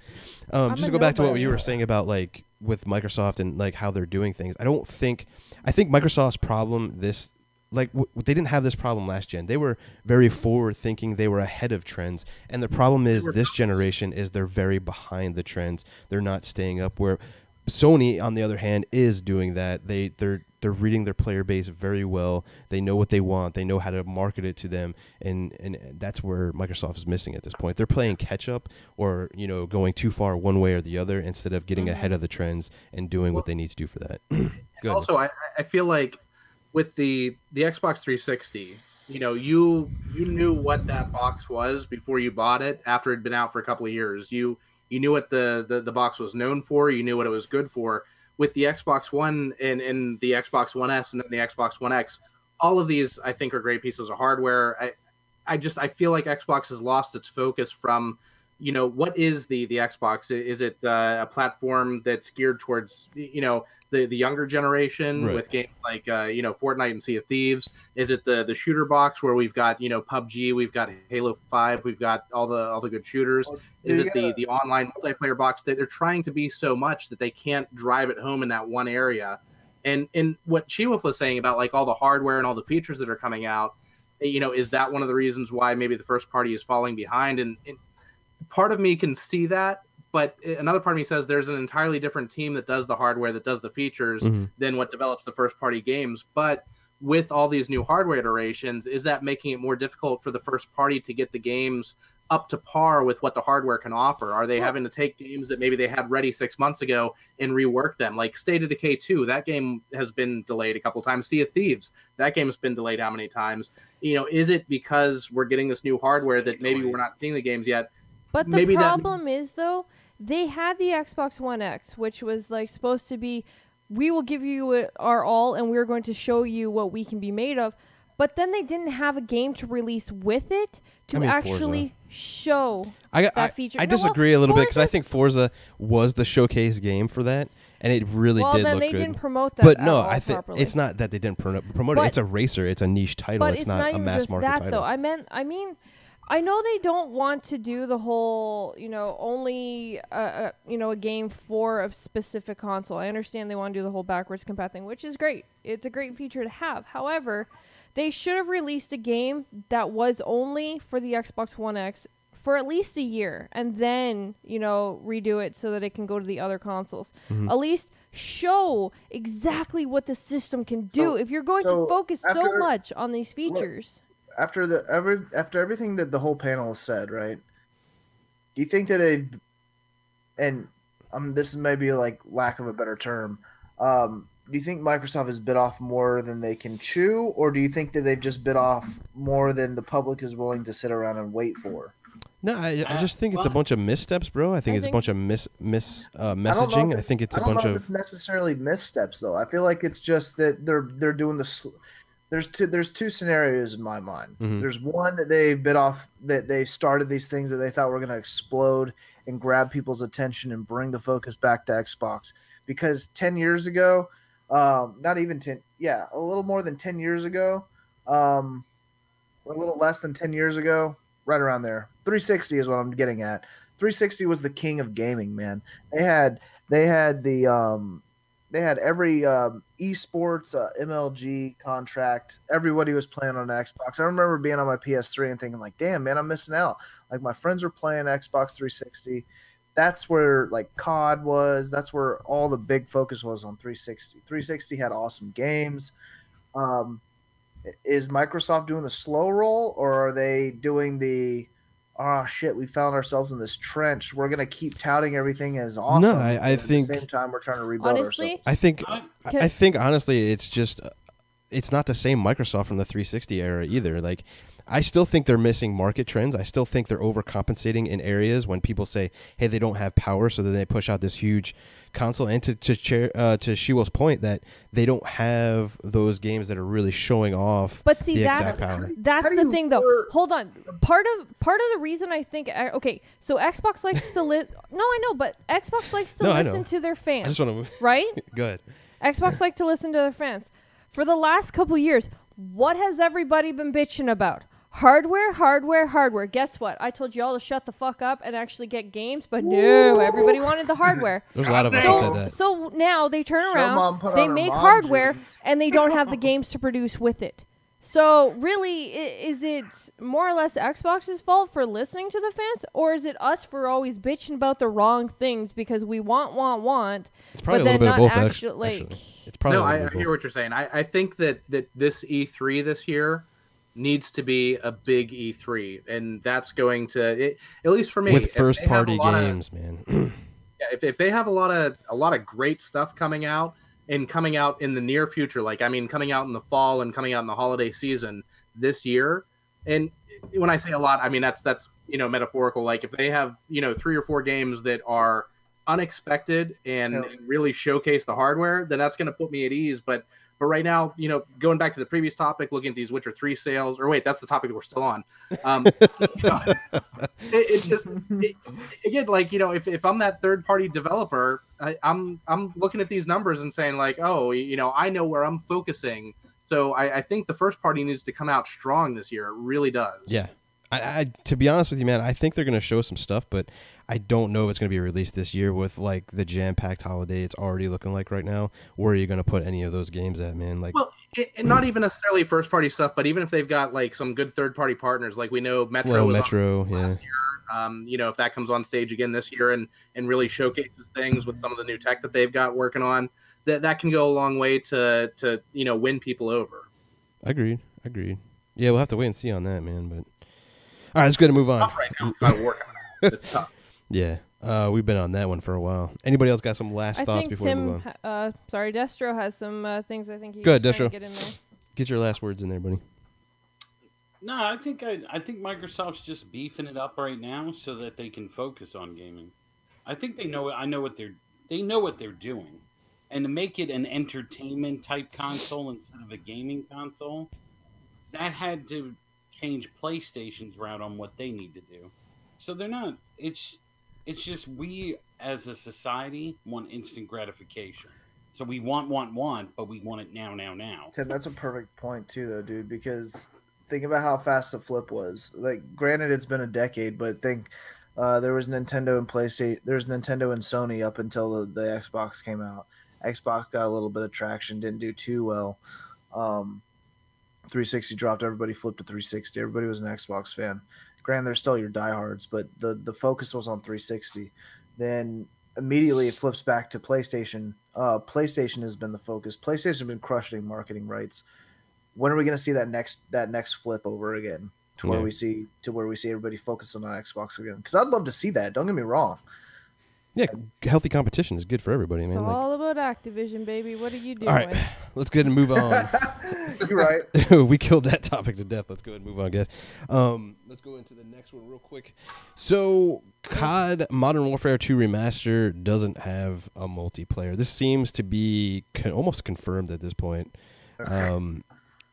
about? Just to go back to what you were saying about like with Microsoft and like how they're doing things. I think Microsoft's problem they didn't have this problem last gen. They were very forward thinking. They were ahead of trends. And the problem is this generation is they're very behind the trends. They're not staying up where Sony, on the other hand, is doing that. They're reading their player base very well. They know what they want. They know how to market it to them, and that's where Microsoft is missing at this point. They're playing catch up, or going too far one way or the other, instead of getting ahead of the trends and doing what they need to do for that. Also, I feel like with the Xbox 360, you knew what that box was before you bought it. After it had been out for a couple of years, you knew what the box was known for. You knew what it was good for. With the Xbox One and the Xbox One S and then the Xbox One X, all of these I think are great pieces of hardware. I feel like Xbox has lost its focus from, what is the Xbox? Is it a platform that's geared towards the younger generation with games like Fortnite and Sea of Thieves? Is it the shooter box where we've got PUBG, we've got Halo 5, we've got all the good shooters? Is it the online multiplayer box that they're trying to be so much that they can't drive it home in that one area? And what She-Wolf was saying about like all the hardware and all the features that are coming out, is that one of the reasons why maybe the first party is falling behind? And part of me can see that, but another part of me says there's an entirely different team that does the hardware, that does the features, than what develops the first-party games. But with all these new hardware iterations, is that making it more difficult for the first party to get the games up to par with what the hardware can offer? Are they having to take games that maybe they had ready 6 months ago and rework them? Like State of Decay 2, that game has been delayed a couple times. Sea of Thieves, that game has been delayed how many times? Is it because we're getting this new hardware that maybe we're not seeing the games yet? But the problem is, though, they had the Xbox One X, which was like supposed to be, we will give you our all, and we're going to show you what we can be made of. But then they didn't have a game to release with it to actually show that feature. I disagree a little bit because I think Forza was the showcase game for that, and it really did look good. Well, then they didn't promote that. But no, I think it's not that they didn't promote it. It's a racer. It's a niche title. It's not a mass market title. Though. I mean. I know they don't want to do the whole, only, a game for a specific console. I understand they want to do the whole backwards compat thing, which is great. It's a great feature to have. However, they should have released a game that was only for the Xbox One X for at least a year, and then, redo it so that it can go to the other consoles. At least show exactly what the system can do if you're going to focus so much on these features. After everything that the whole panel has said, right? Do you think that this may be like lack of a better term, do you think Microsoft has bit off more than they can chew, or do you think that they've just bit off more than the public is willing to sit around and wait for? No, I just think it's a bunch of missteps, bro. I think it's a bunch of messaging. I think it's a bunch of. It's necessarily missteps, though. I feel like it's just that they're doing the. There's two scenarios in my mind. There's one that they bit off, that they started these things that they thought were going to explode and grab people's attention and bring the focus back to Xbox. Because 10 years ago, not even 10, a little more than 10 years ago, or a little less than 10 years ago, right around there. 360 is what I'm getting at. 360 was the king of gaming, man. They had every esports MLG contract. Everybody was playing on Xbox. I remember being on my PS3 and thinking like, damn, man, I'm missing out. Like my friends were playing Xbox 360. That's where like COD was. That's where all the big focus was on 360. 360 had awesome games. Is Microsoft doing the slow roll, or are they doing the shit, we found ourselves in this trench, we're going to keep touting everything as awesome? No, I think at the same time we're trying to rebuild ourselves. I think honestly it's just it's not the same Microsoft from the 360 era either. Like I still think they're missing market trends. I still think they're overcompensating in areas when people say, hey, they don't have power, so then they push out this huge console. And to Shiwo's point, that they don't have those games that are really showing off the exact power. That's the thing, though. Hold on. Part of the reason I think, okay, so Xbox likes to no, I know, but Xbox likes to listen to their fans. I just want to right? Go ahead. Xbox like to listen to their fans. For the last couple years, what has everybody been bitching about? Hardware, hardware, hardware. Guess what? I told you all to shut the fuck up and actually get games, but no, everybody wanted the hardware. There's a lot of us who said that. So now they turn around, they make hardware, and they don't have the games to produce with it. So really, is it more or less Xbox's fault for listening to the fans, or is it us for always bitching about the wrong things because we want, it's probably but a little then bit of not both, actually. It's probably I hear what you're saying. I think that this E3 this year needs to be a big E3, and that's going to, at least for me, with first party games, man. Yeah, if they have a lot of great stuff coming out in the near future, like coming out in the fall and coming out in the holiday season this year, and when I say a lot, I mean that's metaphorical. Like if they have 3 or 4 games that are unexpected and really showcase the hardware, then that's going to put me at ease. But right now, going back to the previous topic, looking at these Witcher 3 sales, or wait, that's the topic we're still on. It's just, again, like, if I'm that third party developer, I'm looking at these numbers and saying like, oh, I know where I'm focusing. So I think the first party needs to come out strong this year. It really does. Yeah. I to be honest with you, man, I think they're going to show some stuff, but I don't know if it's going to be released this year with like the jam-packed holiday it's already looking like right now. Where are you going to put any of those games at, man? Like, well, and not even necessarily first-party stuff, but even if they've got like some good third-party partners, like we know Metro was on last year. If that comes on stage again this year and really showcases things with some of the new tech that they've got working on, that can go a long way to win people over. Agreed. Yeah, we'll have to wait and see on that, man. But all right, it's good to move on. Tough right now. Got to work on it. It's tough. Yeah, we've been on that one for a while. Anybody else got some last thoughts before we move on? Destro has some things I think he Good, was Destro. trying to get in there. Get your last words in there, buddy. No, I think Microsoft's just beefing it up right now so that they can focus on gaming. I think they know what they're doing, and to make it an entertainment type console instead of a gaming console, that had to change PlayStation's route on what they need to do. So they're not. It's just we as a society want instant gratification. So we want, but we want it now. Tim, that's a perfect point too, though, dude. Because think about how fast the flip was. Like, granted, it's been a decade, but think there was Nintendo and PlayStation. There's Nintendo and Sony up until the Xbox came out. Xbox got a little bit of traction, didn't do too well. 360 dropped, everybody flipped to 360. Everybody was an Xbox fan. Granted, they're still your diehards, but the focus was on 360. Then immediately it flips back to PlayStation. PlayStation has been the focus. PlayStation has been crushing marketing rights. When are we going to see that next flip over again to where we see everybody focusing on Xbox again? Because I'd love to see that. Don't get me wrong. Yeah, healthy competition is good for everybody, man. It's all about Activision, baby. What are you doing? All right, let's go ahead and move on. You're right. We killed that topic to death. Let's go ahead and move on, guys. Let's go into the next one real quick. So, COD Modern Warfare 2 Remaster doesn't have a multiplayer. This seems to be almost confirmed at this point.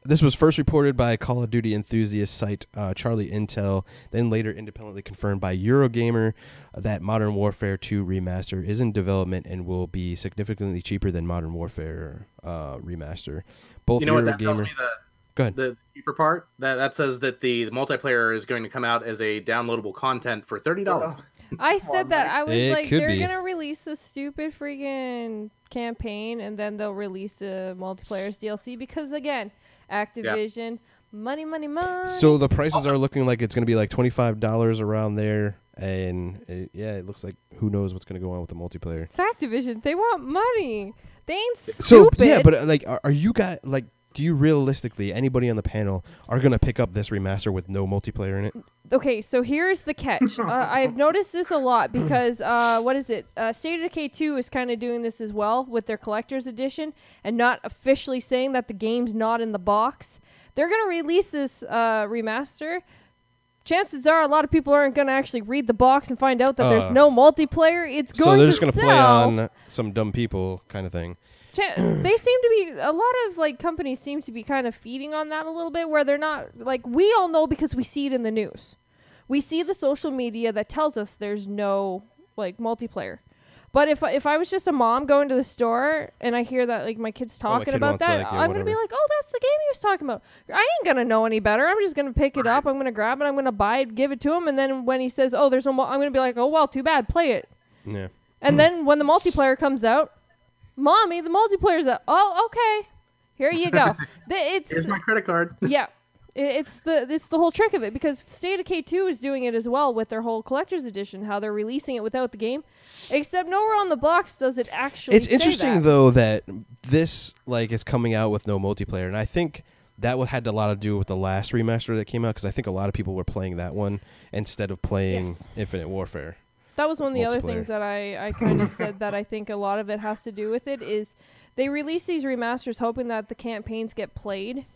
This was first reported by Call of Duty enthusiast site Charlie Intel, then later independently confirmed by Eurogamer that Modern Warfare 2 Remaster is in development and will be significantly cheaper than Modern Warfare Remaster. Both what that tells me? Go ahead. The cheaper part that says that the multiplayer is going to come out as a downloadable content for $30. I said that. I was like, they're be. going to release the stupid freaking campaign and then they'll release the multiplayer's DLC because, again, Activision, money. So the prices are looking like it's going to be like $25 around there. And it looks like who knows what's going to go on with the multiplayer. It's Activision. They want money. They ain't stupid. So, yeah, but like, are you guys, like, do you realistically, anybody on the panel, are going to pick up this remaster with no multiplayer in it? Okay, so here's the catch. I've noticed this a lot because, what is it? State of Decay 2 is kind of doing this as well with their collector's edition and not officially saying that the game's not in the box. They're going to release this remaster. Chances are a lot of people aren't going to actually read the box and find out that there's no multiplayer. It's going to So they're just going to sell. play on some dumb people kind of thing. They seem to be, a lot of like companies seem to be kind of feeding on that a little bit, where they're not, like, we all know because we see it in the news. We see the social media that tells us there's no like multiplayer. But if I was just a mom going to the store and I hear that like my kid's talking about that, like, I'm gonna be like, oh, that's the game he was talking about. I ain't gonna know any better. I'm just gonna pick it up. I'm gonna grab it. I'm gonna buy it, give it to him, and then when he says, oh, there's no, I'm gonna be like, oh well, too bad, play it. Yeah. And then when the multiplayer comes out, Mommy, the multiplayer's out. Oh, okay. Here you go. Here's my credit card. Yeah. It's the whole trick of it, because State of Decay 2 is doing it as well with their whole collector's edition, how they're releasing it without the game. Except nowhere on the box does it actually It's say interesting, that. though, that this like is coming out with no multiplayer. And I think that had a lot to do with the last remaster that came out, because I think a lot of people were playing that one instead of playing Infinite Warfare. That was one of the other things that I kind of said that I think a lot of it has to do with it is they release these remasters hoping that the campaigns get played.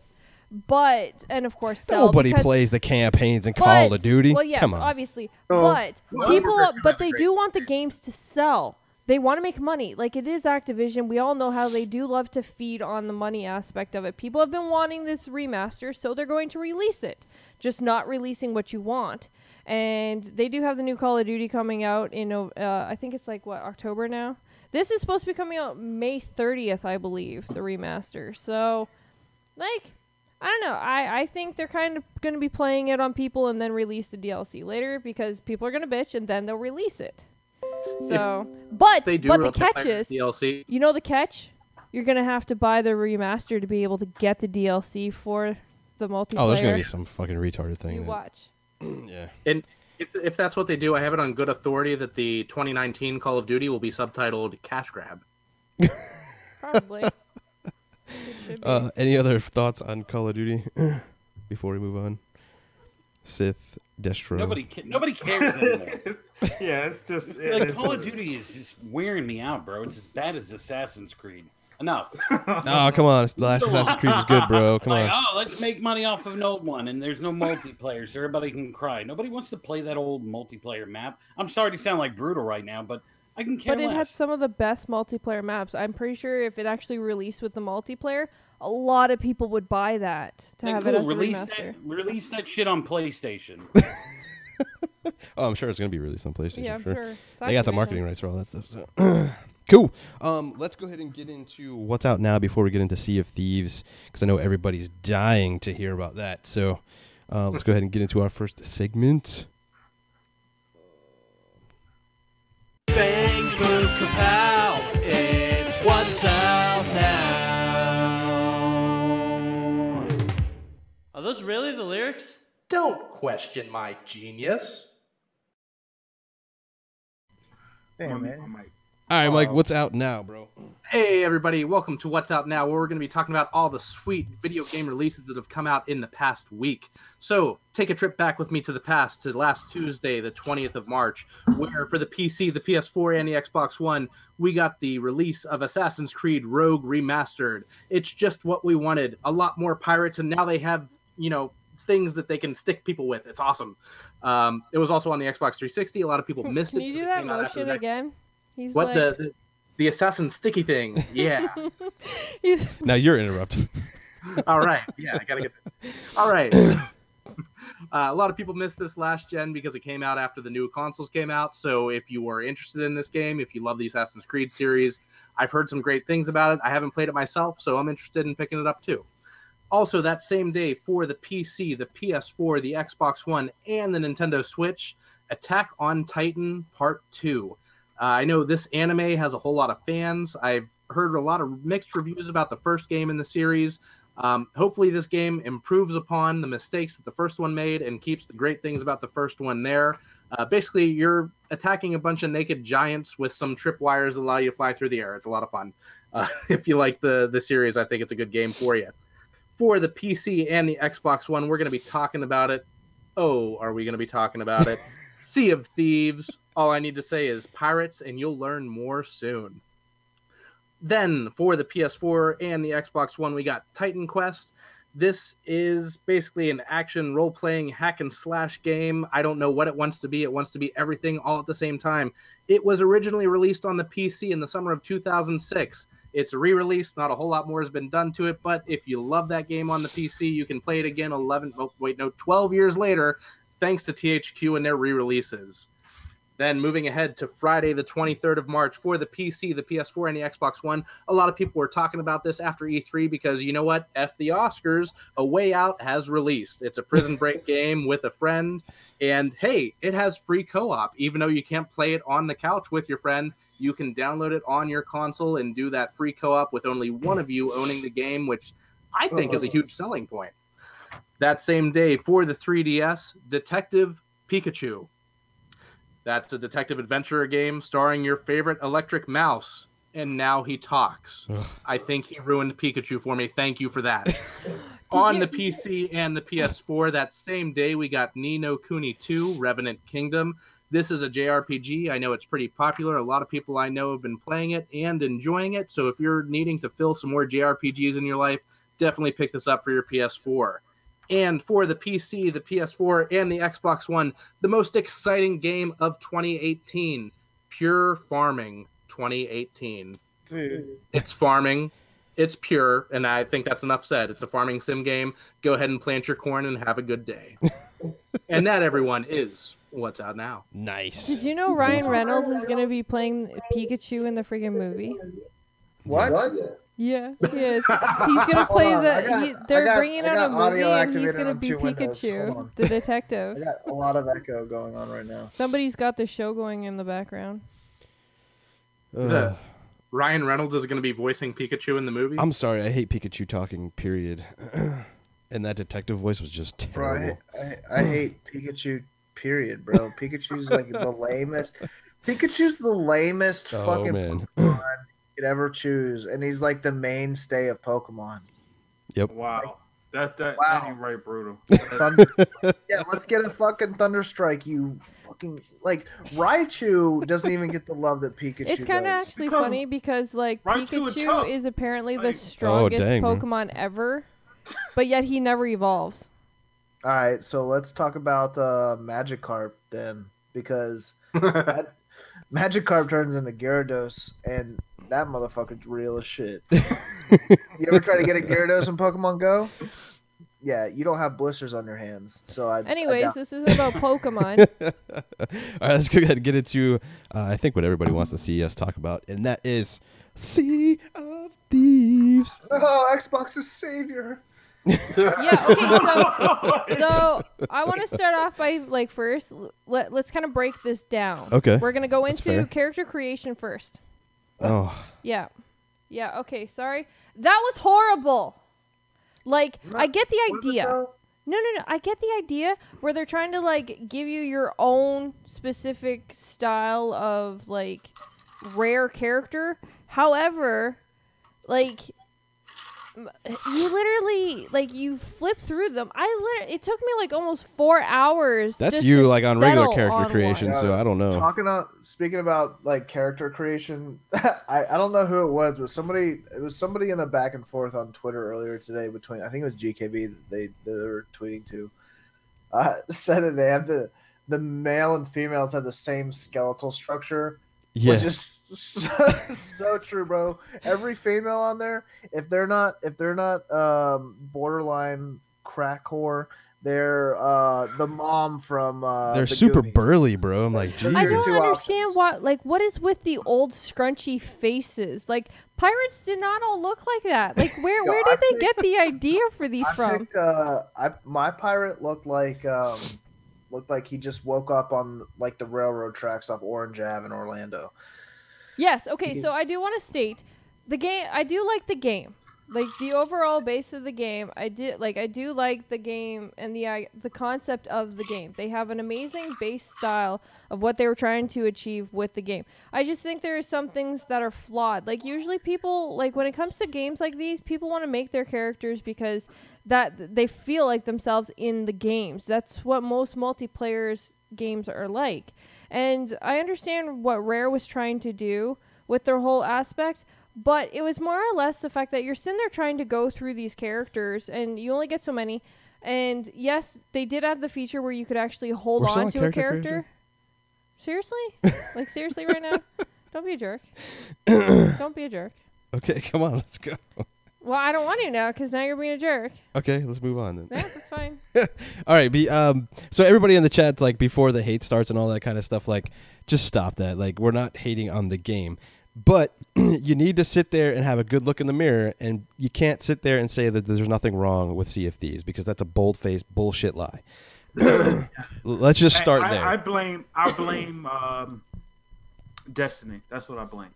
But, and of course, sell. Nobody plays the campaigns in Call of Duty. Well, yes, Come on. obviously. Oh, But they do want the games to sell. They want to make money. Like, it is Activision. We all know how they do love to feed on the money aspect of it. People have been wanting this remaster, so they're going to release it. Just not releasing what you want. And they do have the new Call of Duty coming out in, I think it's like, October now? This is supposed to be coming out May 30th, I believe, the remaster. So, like, I don't know. I think they're kind of going to be playing it on people and then release the DLC later, because people are going to bitch and then they'll release it. So, but the catch is, DLC. You know the catch? You're going to have to buy the remaster to be able to get the DLC for the multiplayer. Oh, there's going to be some fucking retarded thing. You watch. Yeah. And if that's what they do, I have it on good authority that the 2019 Call of Duty will be subtitled Cash Grab. Probably. Any other thoughts on Call of Duty before we move on? Sith, Destro. Nobody cares anymore. Yeah, it's just like Call of Duty is just wearing me out, bro. It's as bad as Assassin's Creed. Enough. Oh, come on. The last Assassin's Creed was good, bro. Come on. Oh, let's make money off of an old one, and there's no multiplayer, so everybody can cry. Nobody wants to play that old multiplayer map. I'm sorry to sound like brutal right now, but I can care less. But it has some of the best multiplayer maps. I'm pretty sure if it actually released with the multiplayer, a lot of people would buy that to have it as a remaster. Release that shit on PlayStation. Oh, I'm sure it's going to be released on PlayStation. Yeah, I'm sure. They got the marketing rights for all that stuff. So. Cool. Let's go ahead and get into what's out now before we get into Sea of Thieves, because I know everybody's dying to hear about that. So let's go ahead and get into our first segment. Bang, boom, kapow, it's what's out now. Are those really the lyrics? Don't question my genius. Damn, man. All right, Mike, what's out now, bro? Hey, everybody. Welcome to What's Out Now, where we're going to be talking about all the sweet video game releases that have come out in the past week. So take a trip back with me to the past, to last Tuesday, the 20th of March, where for the PC, the PS4, and the Xbox One, we got the release of Assassin's Creed Rogue Remastered. It's just what we wanted. A lot more pirates, and now they have, things that they can stick people with. It's awesome. It was also on the Xbox 360. A lot of people missed it. Can you do that motion again? He's what, like... the assassin sticky thing? Yeah. Now you're interrupting. All right. Yeah, I gotta get this. All right. So, a lot of people missed this last gen because it came out after the new consoles came out. So if you were interested in this game, if you love the Assassin's Creed series, I've heard some great things about it. I haven't played it myself, so I'm interested in picking it up too. Also, that same day for the PC, the PS4, the Xbox One, and the Nintendo Switch, Attack on Titan Part 2. I know this anime has a whole lot of fans. I've heard a lot of mixed reviews about the first game in the series. Hopefully this game improves upon the mistakes that the first one made and keeps the great things about the first one there. Basically, you're attacking a bunch of naked giants with some tripwires that allow you to fly through the air. It's a lot of fun. If you like the series, I think it's a good game for you. For the PC and the Xbox One, we're going to be talking about it. Oh, are we going to be talking about it? Sea of Thieves. All I need to say is pirates, and you'll learn more soon. Then, for the PS4 and the Xbox One, we got Titan Quest. This is basically an action role-playing hack-and-slash game. I don't know what it wants to be. It wants to be everything all at the same time. It was originally released on the PC in the summer of 2006. It's a re-release. Not a whole lot more has been done to it, but if you love that game on the PC, you can play it again 12 years later, thanks to THQ and their re-releases. Then moving ahead to Friday, the 23rd of March for the PC, the PS4, and the Xbox One. A lot of people were talking about this after E3 because, you know what? F the Oscars. A Way Out has released. It's a prison break game with a friend. And, hey, it has free co-op. Even though you can't play it on the couch with your friend, you can download it on your console and do that free co-op with only one of you owning the game, which I think is a huge selling point. That same day for the 3DS, Detective Pikachu. That's a detective adventure game starring your favorite electric mouse, and now he talks. Ugh. I think he ruined Pikachu for me. Thank you for that. On the PC and the PS4, that same day, we got Ni no Kuni 2, Revenant Kingdom. This is a JRPG. I know it's pretty popular. A lot of people I know have been playing it and enjoying it, so if you're needing to fill some more JRPGs in your life, definitely pick this up for your PS4. And for the PC, the PS4, and the Xbox One, the most exciting game of 2018, Pure Farming 2018. Dude. It's farming, it's pure, and I think that's enough said. It's a farming sim game. Go ahead and plant your corn and have a good day. And that, everyone, is what's out now. Nice. Did you know Ryan Reynolds is going to be playing Pikachu in the friggin' movie? What? Yeah, he is. He's gonna play they're bringing out a movie, and he's gonna be Pikachu, the detective. I got a lot of echo going on right now. Somebody's got the show going in the background. Ryan Reynolds is gonna be voicing Pikachu in the movie. I'm sorry, I hate Pikachu talking. Period. And that detective voice was just terrible. Bro, I hate Pikachu. Period, bro. Pikachu's like the lamest. Pikachu's the lamest fucking Pokemon could ever choose, and he's like the mainstay of Pokemon. Yep. Wow. That ain't right, brutal. Yeah, let's get a fucking Thunderstrike, you fucking like Raichu doesn't even get the love that Pikachu It's kind of actually funny because like Pikachu is apparently the strongest Pokemon ever, but yet he never evolves. All right, so let's talk about Magikarp then, because Magikarp turns into Gyarados, and that motherfucker's real as shit. You ever try to get a Gyarados in Pokemon Go? Yeah, you don't have blisters on your hands. So Anyways, this isn't about Pokemon. All right, let's go ahead and get into, I think, what everybody wants to see us talk about, and that is Sea of Thieves. Oh, Xbox's savior. Yeah, okay, so I want to start off by, like, first, let's kind of break this down. Okay. We're going to go into character creation first. Oh. Yeah. Yeah, okay, sorry. That was horrible. Like, I get the idea. No, I get the idea where they're trying to, like, give you your own specific style of, like, rare character. However, like, you literally, like, you flip through them. It took me, like, almost 4 hours. That's you, like, on regular character creation, so I don't know. Speaking about, like, character creation, I don't know who it was, but it was somebody in a back and forth on Twitter earlier today between, I think it was GKB that they were tweeting to, said that they have the male and females have the same skeletal structure. Yeah. Which is so true, bro. Every female on there, if they're not borderline crack whore, they're the mom from they're super Goonies. Burly, bro. I'm like, geez. I don't understand what is with the old scrunchy faces. Like, pirates did not all look like that. Like, where did they get the idea for these from? My pirate looked like he just woke up on, like, the railroad tracks off Orange Ave in Orlando. Yes, okay, so I do want to state, the game, I do like the game. Like the overall base of the game, I do like the game and the concept of the game. They have an amazing base style of what they were trying to achieve with the game. I just think there are some things that are flawed. Like usually people, like when it comes to games like these, people want to make their characters because that they feel like themselves in the games. That's what most multiplayer games are like. And I understand what Rare was trying to do with their whole aspect, but it was more or less the fact that you're sitting there trying to go through these characters, and you only get so many. And yes, they did add the feature where you could actually hold on to a character. Seriously? Like, seriously right now? Don't be a jerk. Don't be a jerk. Okay, come on, let's go. Well, I don't want to now because now you're being a jerk. Okay, let's move on then. Yeah, that's fine. All right, so everybody in the chat, like, before the hate starts and all that kind of stuff, like, just stop that. Like, we're not hating on the game. But you need to sit there and have a good look in the mirror, and you can't sit there and say that there's nothing wrong with Sea of Thieves because that's a bold-faced bullshit lie. Let's just start there. I blame Destiny. That's what I blame.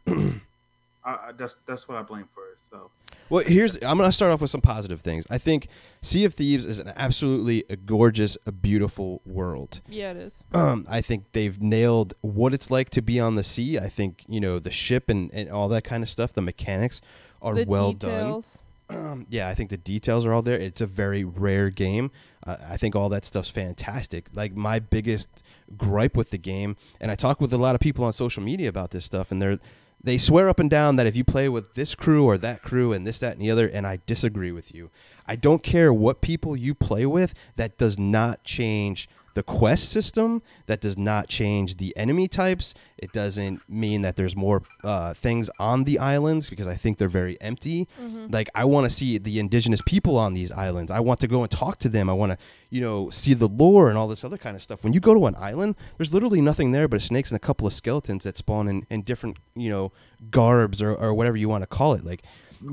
That's what I blame first. So. Well, I'm going to start off with some positive things. I think Sea of Thieves is an absolutely gorgeous, beautiful world. Yeah, it is. I think they've nailed what it's like to be on the sea. I think, the ship and all that kind of stuff, the mechanics are well done. Yeah, I think the details are all there. It's a very rare game. I think all that stuff's fantastic. Like, my biggest gripe with the game, and I talk with a lot of people on social media about this stuff, and they swear up and down that if you play with this crew or that crew and this, that, and the other, and I disagree with you. I don't care what people you play with. That does not change the quest system. That does not change the enemy types. It doesn't mean that there's more things on the islands because I think they're very empty. Mm-hmm. Like, I want to see the indigenous people on these islands. I want to go and talk to them. I want to, see the lore and all this other kind of stuff. When you go to an island, there's literally nothing there but snakes and a couple of skeletons that spawn in different, garbs or whatever you want to call it. Like,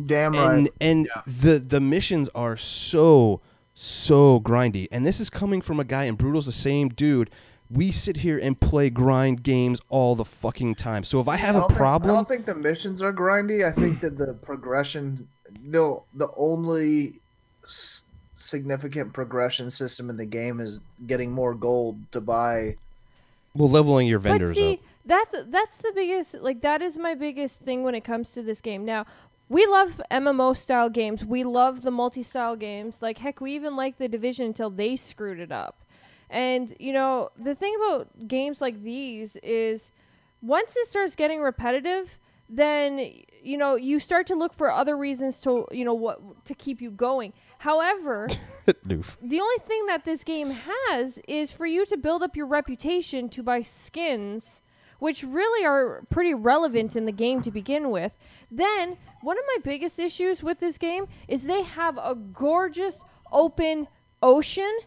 damn right. And yeah. the missions are so grindy, and this is coming from a guy, and Brutal's the same dude. We sit here and play grind games all the fucking time. So if I have a problem, I don't think the missions are grindy. I think that the progression, the only significant progression system in the game is getting more gold to buy. Well, leveling your vendors up. That's the biggest. Like, that is my biggest thing when it comes to this game. Now, we love MMO-style games. We love the multi-style games. Like, heck, we even like The Division until they screwed it up. And, the thing about games like these is once it starts getting repetitive, then, you start to look for other reasons to, to keep you going. However, the only thing that this game has is for you to build up your reputation to buy skins, which really are pretty relevant in the game to begin with. Then, one of my biggest issues with this game is they have a gorgeous open ocean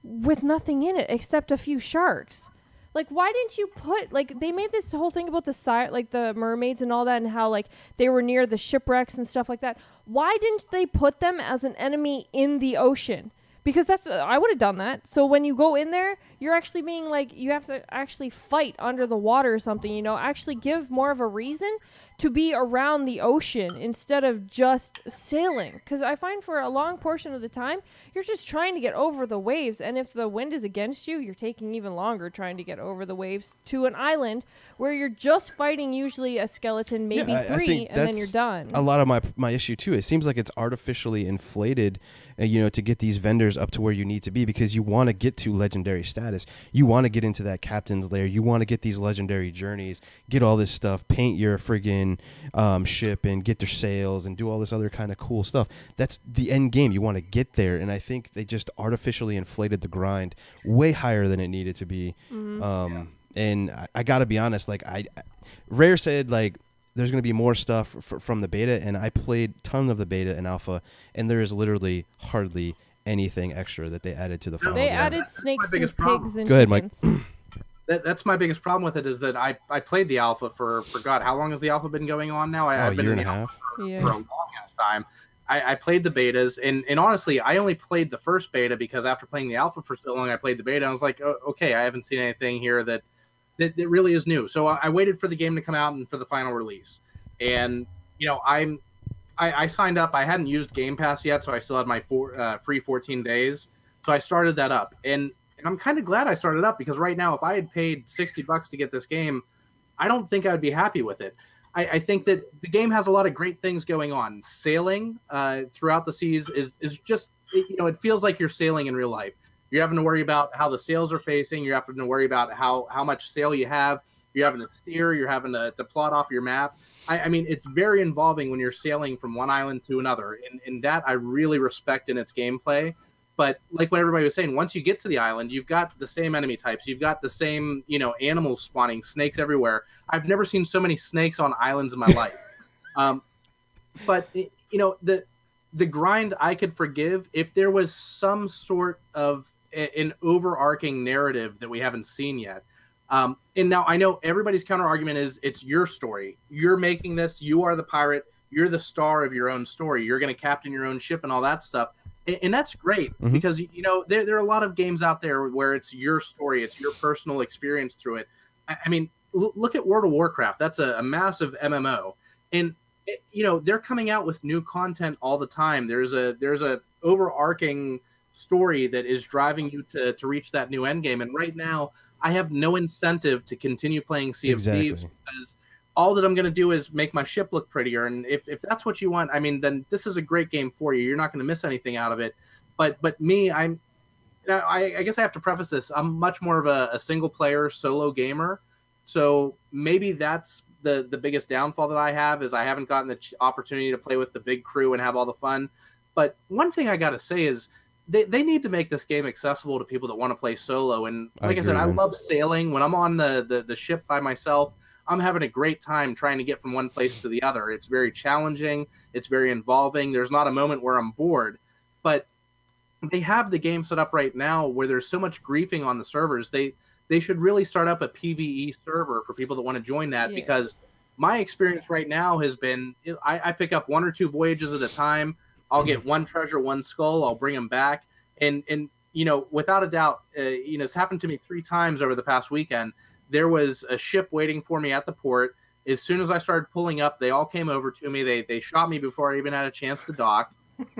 with nothing in it except a few sharks. Like, why didn't you put, like, they made this whole thing about the mermaids and all that and how, like, they were near the shipwrecks and stuff like that. Why didn't they put them as an enemy in the ocean? Because I would have done that. So when you go in there, you're actually being like, you have to actually fight under the water or something, actually give more of a reason to be around the ocean instead of just sailing. Because I find for a long portion of the time, you're just trying to get over the waves. And if the wind is against you, you're taking even longer trying to get over the waves to an island where you're just fighting usually a skeleton, maybe three, and then you're done. A lot of my issue, too. It seems like it's artificially inflated, to get these vendors up to where you need to be because you want to get to legendary status. You want to get into that captain's lair. You want to get these legendary journeys, get all this stuff, paint your friggin' ship and get their sails and do all this other kind of cool stuff. That's the end game. You want to get there, and I think they just artificially inflated the grind way higher than it needed to be. Mm-hmm. And I got to be honest, like, Rare said, like, there's going to be more stuff from the beta, and I played a ton of the beta and alpha, and there is literally hardly anything extra that they added to the final. They added snakes and pigs and Go ahead, Mike. That's my biggest problem with it is that I played the alpha for God, how long has the alpha been going on now? I've been in the alpha for a long ass time. I played the betas, and honestly, I only played the first beta because after playing the alpha for so long, I played the beta. I was like, oh, okay, I haven't seen anything here that really is new. So I waited for the game to come out and for the final release. And, I'm I signed up. I hadn't used Game Pass yet, so I still had my free 14 days. So I started that up, and I'm kind of glad I started up, because right now, if I had paid $60 to get this game, I don't think I would be happy with it. I think that the game has a lot of great things going on. Sailing throughout the seas is just, it feels like you're sailing in real life. You're having to worry about how the sails are facing. You're having to worry about how much sail you have. You're having to steer. You're having to plot off your map. I mean, it's very involving when you're sailing from one island to another. And that I really respect in its gameplay. But like what everybody was saying, once you get to the island, you've got the same enemy types. You've got the same, animals spawning, snakes everywhere. I've never seen so many snakes on islands in my life. But the grind I could forgive if there was some sort of an overarching narrative that we haven't seen yet. And now I know everybody's counter argument is it's your story. You're making this. You are the pirate. You're the star of your own story. You're going to captain your own ship and all that stuff. And that's great, because, there are a lot of games out there where it's your story. It's your personal experience through it. I mean, look at World of Warcraft. That's a massive MMO. And, they're coming out with new content all the time. There's a overarching story that is driving you to reach that new end game. And right now, I have no incentive to continue playing Sea of Thieves, because all that I'm going to do is make my ship look prettier. And if that's what you want, I mean, then this is a great game for you. You're not going to miss anything out of it. But me, I guess I have to preface this. I'm much more of a single player solo gamer. So maybe that's the biggest downfall that I have, is I haven't gotten the opportunity to play with the big crew and have all the fun. But one thing I got to say is they need to make this game accessible to people that want to play solo. And like I said, I love sailing. When I'm on the ship by myself, I'm having a great time trying to get from one place to the other. It's very challenging. It's very involving. There's not a moment where I'm bored. But they have the game set up right now where there's so much griefing on the servers. They should really start up a PvE server for people that want to join that, because my experience right now has been I pick up 1 or 2 voyages at a time. I'll get 1 treasure, 1 skull. I'll bring them back. And without a doubt, it's happened to me 3 times over the past weekend. There was a ship waiting for me at the port. As soon as I started pulling up, they all came over to me. They shot me before I even had a chance to dock.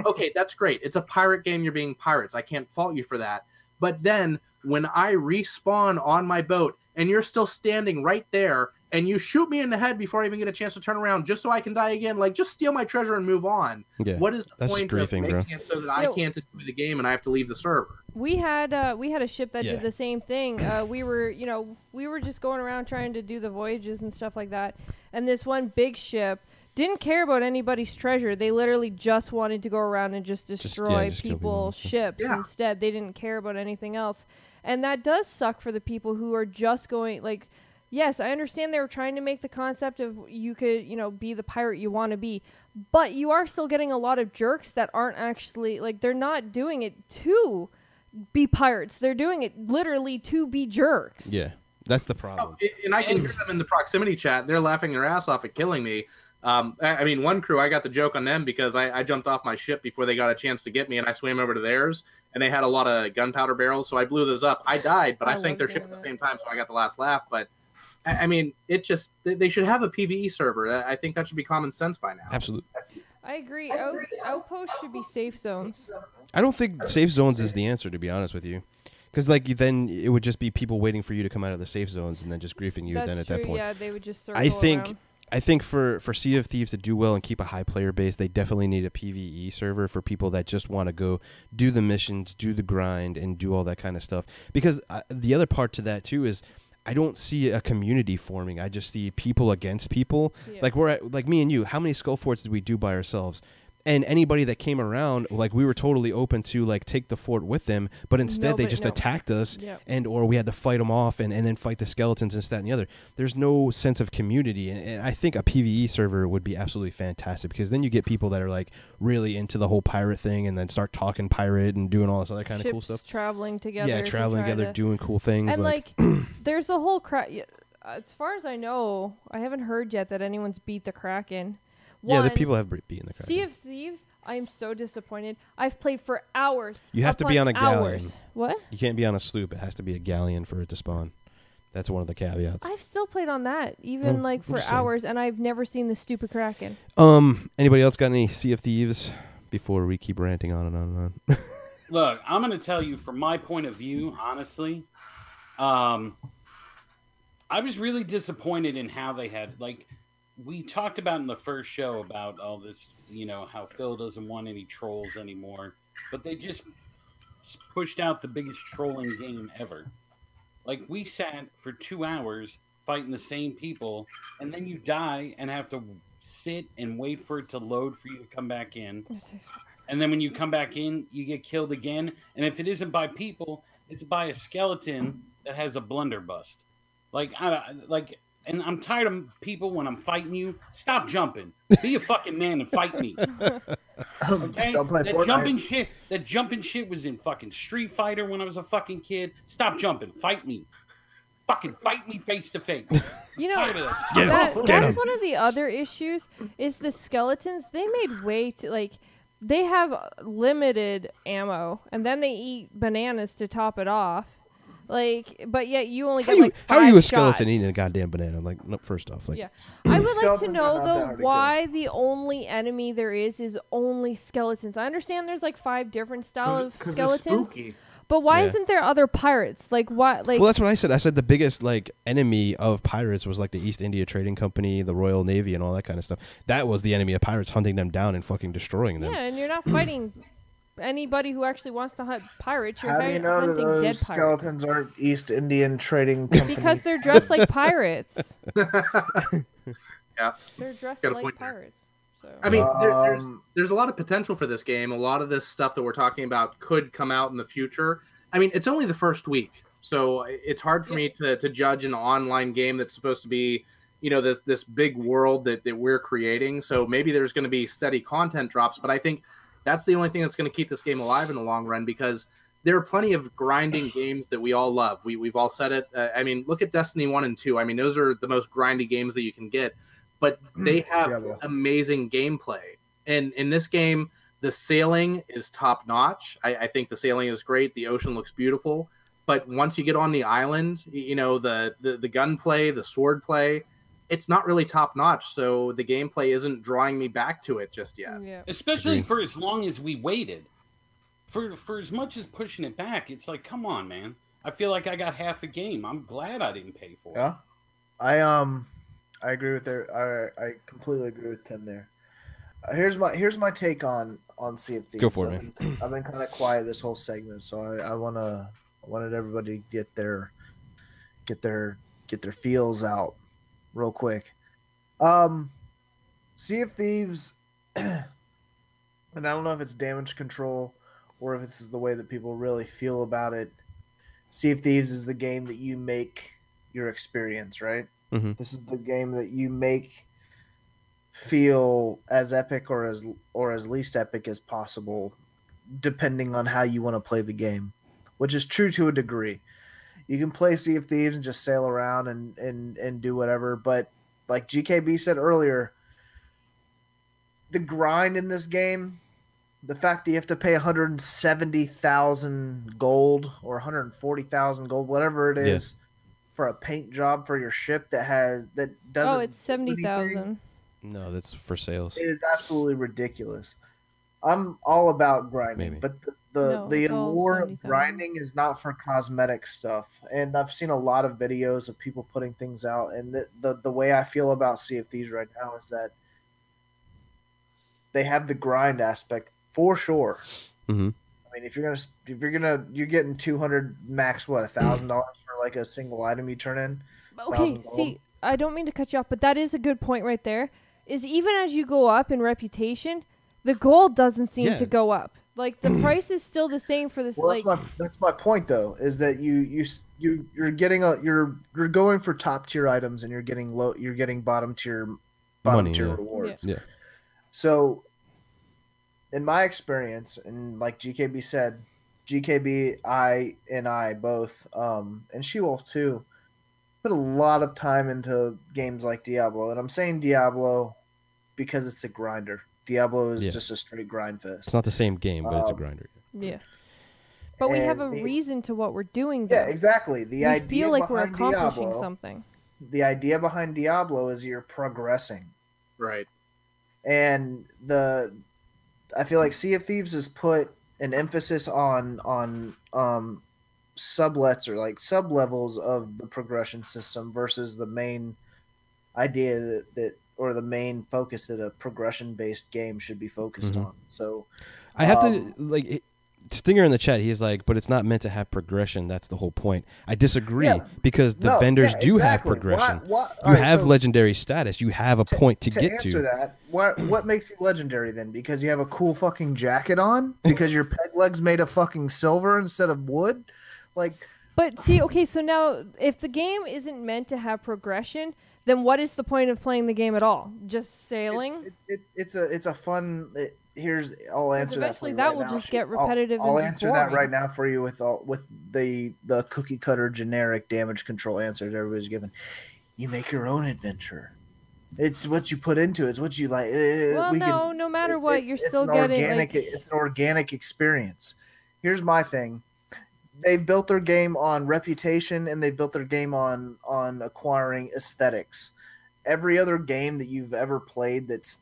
Okay, that's great. It's a pirate game. You're being pirates. I can't fault you for that. But then when I respawn on my boat and you're still standing right there and you shoot me in the head before I even get a chance to turn around just so I can die again, like, just steal my treasure and move on. Yeah, what is the point of making it so that I can't enjoy the game and I have to leave the server? We had a ship that did the same thing. We were just going around trying to do the voyages and stuff like that. And this one big ship didn't care about anybody's treasure. They literally just wanted to go around and just destroy people's ships instead. They didn't care about anything else. And that does suck for the people who are just going, like, yes, I understand they were trying to make the concept of you could, be the pirate you want to be. But you are still getting a lot of jerks that aren't actually, like, they're not doing it to be pirates. They're doing it literally to be jerks. Yeah, that's the problem. And I can hear them in the proximity chat. They're laughing their ass off at killing me. I mean, one crew, I got the joke on them because I jumped off my ship before they got a chance to get me, and I swam over to theirs, and they had a lot of gunpowder barrels, so I blew those up. I died, but I sank their ship at the same time, so I got the last laugh. But, I mean, it just, they should have a PvE server. I think that should be common sense by now. Absolutely. I agree. Outposts should be safe zones. I don't think safe zones is the answer, to be honest with you. Because, like, then it would just be people waiting for you to come out of the safe zones and then just griefing you. That's then at true, that point. Yeah, they would just circle around. I think for Sea of Thieves to do well and keep a high player base, they definitely need a PvE server for people that just want to go do the missions, do the grind, and do all that kind of stuff. Because the other part to that, too, is I don't see a community forming. I just see people against people. Yeah. Like me and you, how many skull forts did we do by ourselves? And anybody that came around, like, we were totally open to, like, take the fort with them, but instead they just attacked us, or we had to fight them off and then fight the skeletons and that and the other. There's no sense of community, and I think a PvE server would be absolutely fantastic, because then you get people that are, like, really into the whole pirate thing and then start talking pirate and doing all this other kind of cool stuff. Traveling together. Yeah, traveling together, doing cool things. And, like there's a whole as far as I know, I haven't heard yet that anyone's beat the Kraken. The people have beaten the Kraken. Sea of Thieves, I am so disappointed. I've played for hours. You have to be on a galleon. What? You can't be on a sloop. It has to be a galleon for it to spawn. That's one of the caveats. I've still played on that, even like for hours, and I've never seen the stupid Kraken. Anybody else got any Sea of Thieves before we keep ranting on and on and on? Look, I'm going to tell you from my point of view, honestly, I was really disappointed in how they had, like, we talked about in the first show about all this, you know, how Phil doesn't want any trolls anymore, but they just pushed out the biggest trolling game ever. Like, we sat for 2 hours fighting the same people, and then you die and have to sit and wait for it to load for you to come back in. And then when you come back in, you get killed again. And if it isn't by people, it's by a skeleton that has a blunderbuss. Like, and I'm tired of people when I'm fighting you. Stop jumping. Be a fucking man and fight me. Okay? That jumping shit was in fucking Street Fighter when I was a fucking kid. Stop jumping. Fight me. Fucking fight me face to face. You know, that's one of the other issues is the skeletons. They made way too, like, they have limited ammo, and then they eat bananas to top it off. Like, but yet you only get like 5 How are you a shots. skeleton eating a goddamn banana? Like, no, first off, like, yeah. I would like to know though why the only enemy there is only skeletons. I understand there's like 5 different style of skeletons, but why isn't there other pirates? Like, why? Like, well, that's what I said. I said the biggest like enemy of pirates was like the East India Trading Company, the Royal Navy, and all that kind of stuff. That was the enemy of pirates, hunting them down and fucking destroying them. Yeah, and you're not fighting anybody who actually wants to hunt pirates. You're How do you know that those skeletons aren't East Indian Trading Company? Because they're dressed like pirates. Yeah, they're dressed like pirates. So. I mean, there's a lot of potential for this game. A lot of this stuff that we're talking about could come out in the future. I mean, it's only the first week, so it's hard for me to judge an online game that's supposed to be, you know, this big world that we're creating. So maybe there's going to be steady content drops, but I think that's the only thing that's going to keep this game alive in the long run, because there are plenty of grinding games that we all love. We've all said it. I mean, look at Destiny 1 and 2. I mean, those are the most grindy games that you can get, but they have amazing gameplay. And in this game, the sailing is top notch. I think the sailing is great. The ocean looks beautiful. But once you get on the island, you know, the gunplay, the sword play, it's not really top notch. So the gameplay isn't drawing me back to it just yet. Yeah. Especially for as long as we waited. For as much as pushing it back, it's like, come on, man. I feel like I got half a game. I'm glad I didn't pay for it. Yeah. I agree with I completely agree with Tim there. Here's my take on Sea of Thieves. Go for it, man. I've been kind of quiet this whole segment, so I wanted everybody to get their feels out real quick. Sea of Thieves, and I don't know if it's damage control or if this is the way that people really feel about it. Sea of Thieves is the game that you make your experience, right? Mm-hmm. This is the game that you make feel as epic or as least epic as possible, depending on how you want to play the game, which is true to a degree. You can play Sea of Thieves and just sail around and do whatever, but like GKB said earlier, the grind in this game, the fact that you have to pay 170,000 gold or 140,000 gold, whatever it is, for a paint job for your ship that doesn't. Oh, it's 70,000. No, that's for sales. It is absolutely ridiculous. I'm all about grinding, but the allure of grinding is not for cosmetic stuff. And I've seen a lot of videos of people putting things out, and the way I feel about Sea of Thieves right now is that they have the grind aspect for sure. Mm-hmm. I mean, if you're getting 200 max, $1,000 for like a single item you turn in. Okay, see, I don't mean to cut you off, but that is a good point right there. Is even as you go up in reputation, the gold doesn't seem to go up. Like the price is still the same for this. Well, that's my point though. Is that you're getting you're going for top tier items and you're getting bottom tier rewards. Yeah. So, in my experience, and like GKB said, I both, and She-Wolf too, put a lot of time into games like Diablo. And I'm saying Diablo because it's a grinder. Diablo is just a straight grind fest. It's not the same game, but it's a grinder. Yeah. But we have a reason to what we're doing, though. Yeah, exactly. We feel like we're accomplishing something. The idea behind Diablo is you're progressing. Right. And I feel like Sea of Thieves has put an emphasis on sublets or like sub-levels of the progression system versus the main idea that or the main focus that a progression-based game should be focused on. So I have to like Stinger in the chat, he's like, but it's not meant to have progression. That's the whole point. I disagree because the vendors do have progression. You have legendary status. You have a point to get to. Answer that, what makes you legendary then? Because you have a cool fucking jacket on? Because your peg leg's made of fucking silver instead of wood? Like. But see, okay, so now if the game isn't meant to have progression, then what is the point of playing the game at all? Just sailing? It's a fun. I'll answer that for you. Eventually, that will just get repetitive. I'll answer that right now for you with the cookie cutter generic damage control answer that everybody's given. You make your own adventure. It's what you put into it. It's what you like. Well, no matter what, you're still getting it's an organic experience. Here's my thing. They've built their game on reputation and they built their game on acquiring aesthetics. Every other game that you've ever played that's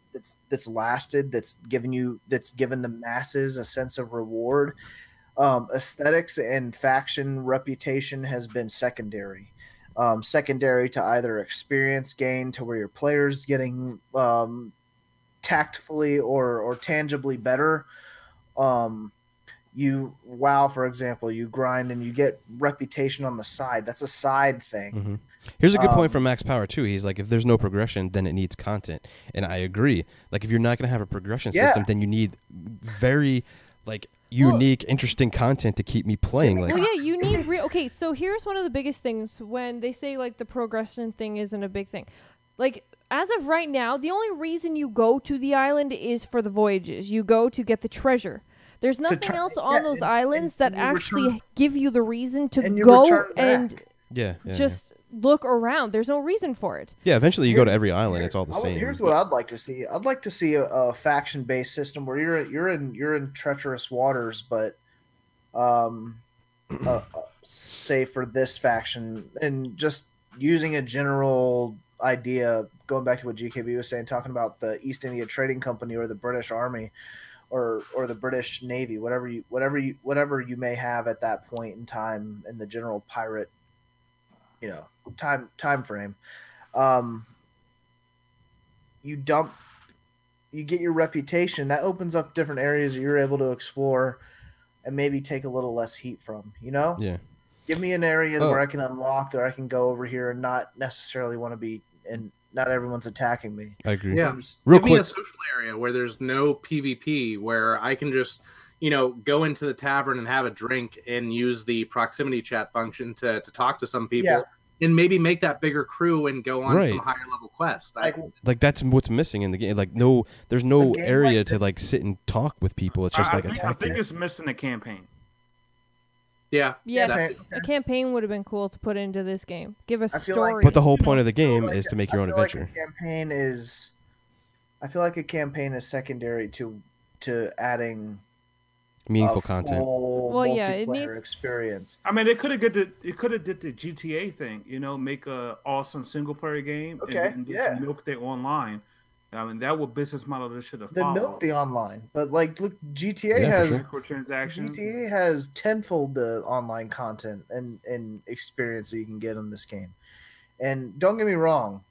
lasted, that's given the masses a sense of reward, aesthetics and faction reputation has been secondary. Secondary to either experience gain to where your player's getting tactfully or tangibly better. WoW, for example, you grind and you get reputation on the side. That's a side thing. Here's a good point from Max Power too. He's like, if there's no progression, then it needs content, and I agree. Like, if you're not going to have a progression system, then you need very unique, interesting content to keep me playing. You need okay. So here's one of the biggest things when they say like the progression thing isn't a big thing. Like, as of right now, the only reason you go to the island is for the voyages. You go to get the treasure. There's nothing else on those islands that actually give you the reason to go and just look around. There's no reason for it. Yeah, eventually you go to every island. It's all the same. Here's what I'd like to see. I'd like to see a faction-based system where you're in treacherous waters, but say for this faction and just using a general idea, going back to what GKB was saying, talking about the East India Trading Company or the British Army. Or the British Navy, whatever you may have at that point in time in the general pirate, time frame. You get your reputation. That opens up different areas that you're able to explore and maybe take a little less heat from. Yeah. Give me an area where I can unlock, or I can go over here and not necessarily want to be in. Not everyone's attacking me. I agree. Yeah. Real Give quick. me a social area where there's no PvP, where I can just, go into the tavern and have a drink and use the proximity chat function to talk to some people and maybe make that bigger crew and go on some higher level quests. Like that's what's missing in the game. Like there's no area to sit and talk with people. It's just attacking. I think it's missing a campaign. Yeah. A campaign would have been cool to put into this game. Give a story. But the whole point of the game is to make your own adventure. I feel like a campaign is secondary to adding meaningful content. It needs experience. I mean, it could have did the GTA thing. Make a awesome single player game. And just milk it online. I mean, that was business model that should have followed. Milk the online, but look, GTA has microtransactions. GTA has tenfold the online content and experience that you can get in this game. And don't get me wrong,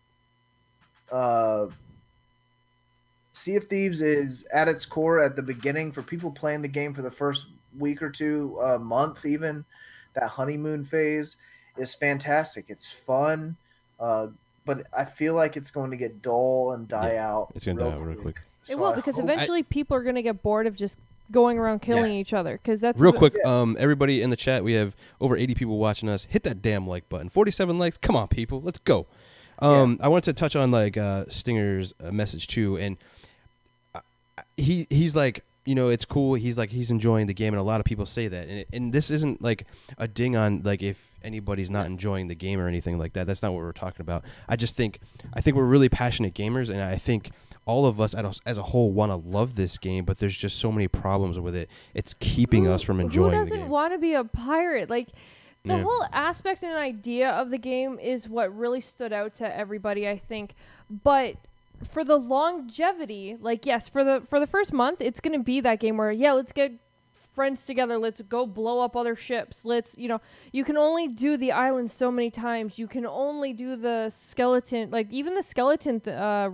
Sea of Thieves is at its core at the beginning for people playing the game for the first week or two, month even. That honeymoon phase is fantastic. It's fun. But I feel like it's going to get dull and die out. It's going to die out real quick. It will, because eventually people are going to get bored of just going around killing each other. Because that's real quick. Everybody in the chat, we have over 80 people watching us. Hit that damn like button. 47 likes. Come on, people. Let's go. I wanted to touch on Stinger's message too, and he's like, it's cool. He's enjoying the game, and a lot of people say that. And this isn't like a ding on if anybody's not enjoying the game or anything like that. That's not what we're talking about. I think we're really passionate gamers, and I think all of us as a whole want to love this game, but there's just so many problems with it. It's keeping us from enjoying the game. Who doesn't want to be a pirate? Like, the whole aspect and idea of the game is what really stood out to everybody, I think. But for the longevity, like, yes, for the first month, it's going to be that game where, yeah, let's get friends together. Let's go blow up other ships. You can only do the island so many times. You can only do the skeleton, like, even the skeleton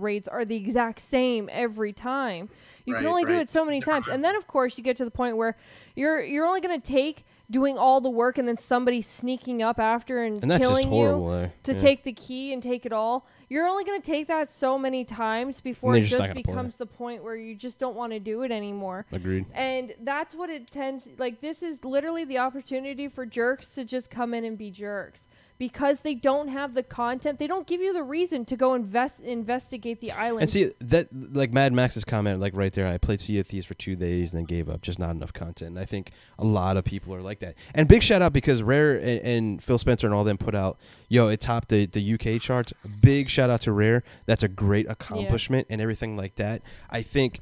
raids are the exact same every time. You can only do it so many times. And then, of course, you get to the point where you're only going to take doing all the work and then somebody sneaking up after and killing you to take the key and take it all. You're only going to take that so many times before it just becomes the point where you just don't want to do it anymore. Agreed. And that's what it tends, like, this is literally the opportunity for jerks to just come in and be jerks. Because they don't have the content, they don't give you the reason to go investigate the island. And see, that, like Mad Max's comment, like right there, I played Sea of Thieves for 2 days and then gave up, just not enough content. And I think a lot of people are like that. And big shout out because Rare and Phil Spencer and all them put out, it topped the UK charts. Big shout out to Rare. That's a great accomplishment and everything like that. I think,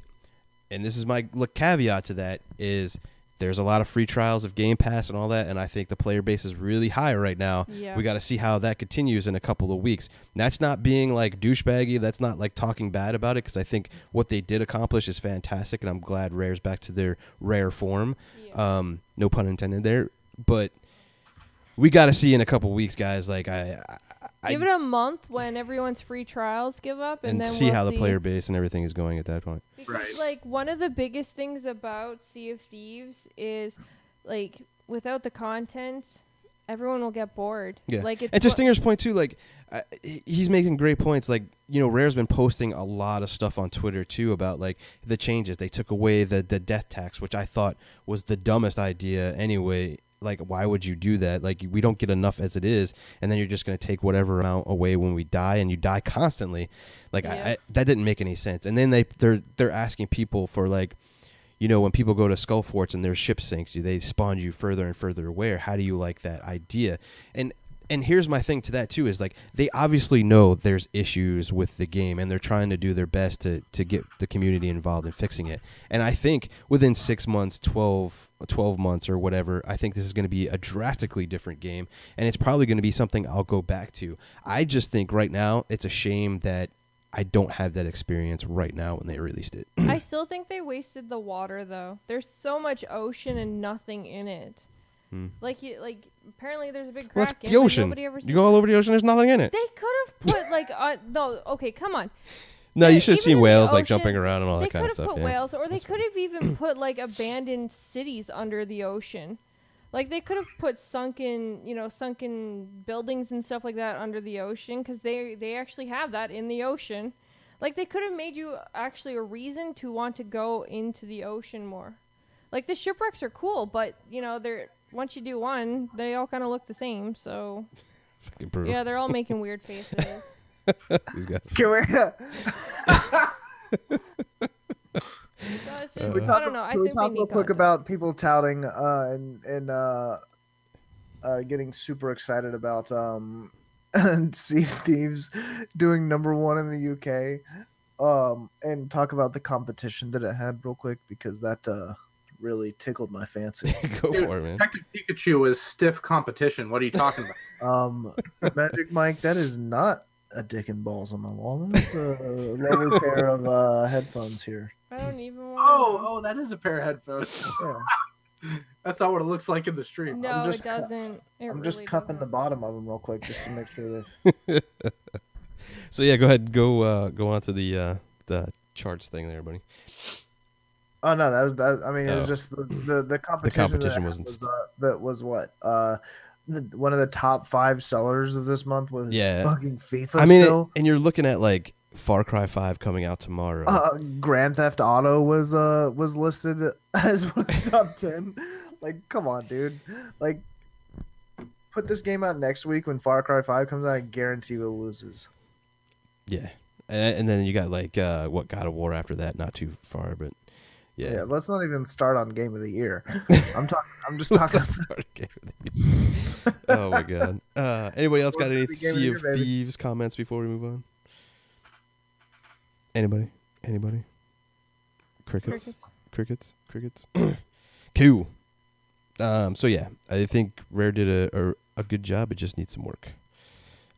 and this is my caveat to that, is there's a lot of free trials of Game Pass and all that, and I think the player base is really high right now. Yeah. We got to see how that continues in a couple of weeks. And that's not being like douchebaggy. That's not like talking bad about it, because I think what they did accomplish is fantastic, and I'm glad Rare's back to their Rare form. Yeah. No pun intended there. But we got to see in a couple of weeks, guys. Like give it a month when everyone's free trials give up, and then see how the player base and everything is going at that point. Because, like, one of the biggest things about Sea of Thieves is, like, without the content, everyone will get bored. Yeah. Like, and to Stinger's point too, like, he's making great points. Like, Rare's been posting a lot of stuff on Twitter too about like the changes. They took away the death tax, which I thought was the dumbest idea anyway. Like, why would you do that? Like, we don't get enough as it is, and then you're just going to take whatever amount away when we die, and you die constantly. Like, that didn't make any sense. And then they're asking people for, like, when people go to Skull Forts and their ship sinks, they spawn you further and further away. How do you like that idea? And here's my thing to that too, is like, they obviously know there's issues with the game, and they're trying to do their best to get the community involved in fixing it. And I think within 6 months, 12 months or whatever, I think this is going to be a drastically different game, and it's probably going to be something I'll go back to. I just think right now it's a shame that I don't have that experience right now when they released it. I still think they wasted the water, though. There's so much ocean and nothing in it. Like apparently there's a big crack. Well, that's in the ocean. Nobody ever You go all over the ocean, there's nothing in it. They could have put like no, okay, come on. No, you should have seen whales like jumping around and all that kind of stuff. They could have put whales, or they could have even put like abandoned cities under the ocean. Like, they could have put sunken buildings and stuff like that under the ocean, because they actually have that in the ocean. Like, they could have made you actually a reason to want to go into the ocean more. Like, the shipwrecks are cool, but they're once you do one, they all kind of look the same. So, fucking brutal. Yeah, they're all making weird faces. These guys. Can we? So it's just, I don't know. I think we talk need real quick content. about people touting and getting super excited about Sea of Thieves doing #1 in the UK, and talk about the competition that it had real quick, because that really tickled my fancy. Go for it, man. Detective Pikachu is stiff competition. What are you talking about? Magic Mike, that is not a dick and balls on my wall. That's a lovely pair of headphones here. I don't even want. Oh, that is a pair of headphones. Yeah. That's not what it looks like in the stream. No, it doesn't. I'm just cupping the bottom of them real quick, just to make sure that. So yeah, go ahead, go on to the charts thing there, buddy. Oh no, that. I mean, it was just the competition. The competition wasn't. That was what one of the top 5 sellers of this month was fucking FIFA. I mean, still. And you're looking at like Far Cry 5 coming out tomorrow. Grand Theft Auto was listed as one of the top 10. Like, come on, dude. Like, put this game out next week when Far Cry 5 comes out. I guarantee it loses. Yeah, and then you got like what God of War after that, not too far, but yeah. Let's not even start on Game of the Year. I'm just talking. Start Game of the Year. Oh my God. Anybody else got any Sea of Thieves comments before we move on? Anybody? Anybody? Crickets. Cool. So yeah, I think Rare did a good job. It just needs some work.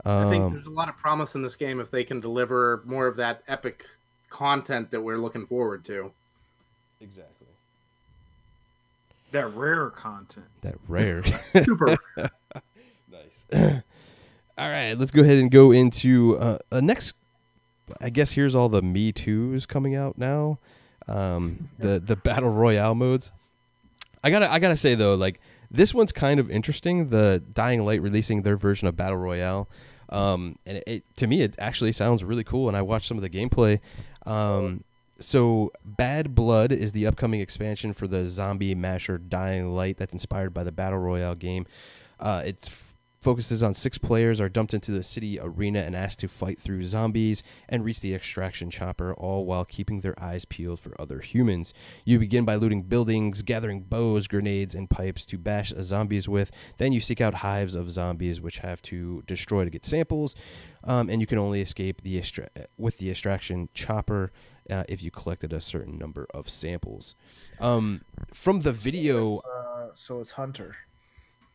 I think there's a lot of promise in this game if they can deliver more of that epic content that we're looking forward to. Exactly. That rare content. That rare. Super. Nice. All right, let's go ahead and go into next. I guess here's all the Me Too's coming out now. The battle royale modes. I gotta say though, like this one's kind of interesting. The Dying Light releasing their version of battle royale, and to me it actually sounds really cool. And I watched some of the gameplay. So Bad Blood is the upcoming expansion for the zombie masher Dying Light that's inspired by the battle royale game. It's focuses on 6 players are dumped into the city arena and asked to fight through zombies and reach the extraction chopper, all while keeping their eyes peeled for other humans. You begin by looting buildings, gathering bows, grenades, and pipes to bash zombies with. Then you seek out hives of zombies, which have to destroy to get samples, and you can only escape with the extraction chopper if you collected a certain number of samples. From the video... So it's Hunter.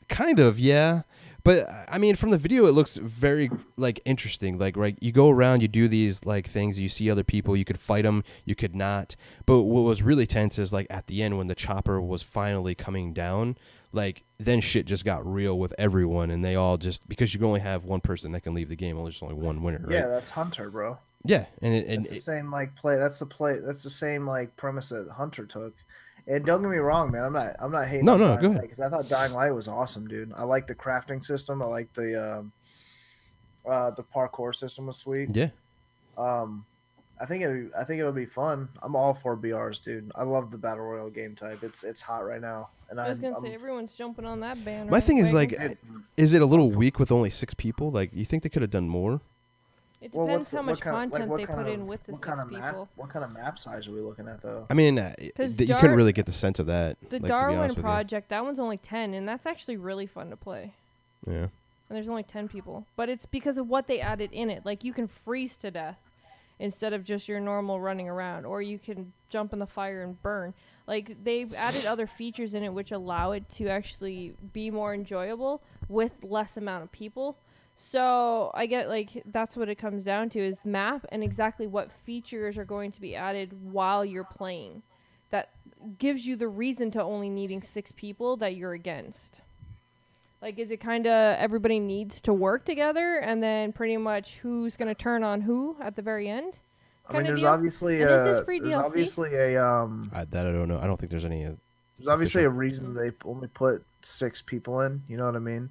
Kind of, yeah. But I mean, from the video, it looks very like interesting. Like, right, you go around, you do these like things, you see other people, you could fight them, you could not. But what was really tense is like at the end when the chopper was finally coming down, like then shit just got real with everyone, and they all just because you can only have one person that can leave the game, there's only one winner, right? Yeah, that's Hunter, bro. Yeah, and it's the same like play. That's the same like premise that Hunter took. And don't get me wrong, man. I'm not hating. No, on go Dying ahead. Light, because I thought Dying Light was awesome, dude. I like the crafting system. I like the parkour system was sweet. Yeah. I think it'll be fun. I'm all for BRs, dude. I love the battle royale game type. It's hot right now. And I was gonna say everyone's jumping on that banner. My thing is like, is it a little weak with only 6 people? Like, you think they could have done more? It depends how much content they put in with the 6 people. What kind of map size are we looking at, though? I mean, you couldn't really get the sense of that. The Darwin project, that one's only 10, and that's actually really fun to play. Yeah. And there's only 10 people. But it's because of what they added in it. Like, you can freeze to death instead of just your normal running around. Or you can jump in the fire and burn. Like, they've added other features in it which allow it to actually be more enjoyable with less amount of people. So I get like that's what it comes down to is map and exactly what features are going to be added while you're playing. That gives you the reason to only needing 6 people that you're against. Like, is it kind of everybody needs to work together and then pretty much who's going to turn on who at the very end? I mean, there's obviously is this free DLC? Obviously a that I don't know. I don't think there's any. There's obviously a reason they only put 6 people in. You know what I mean?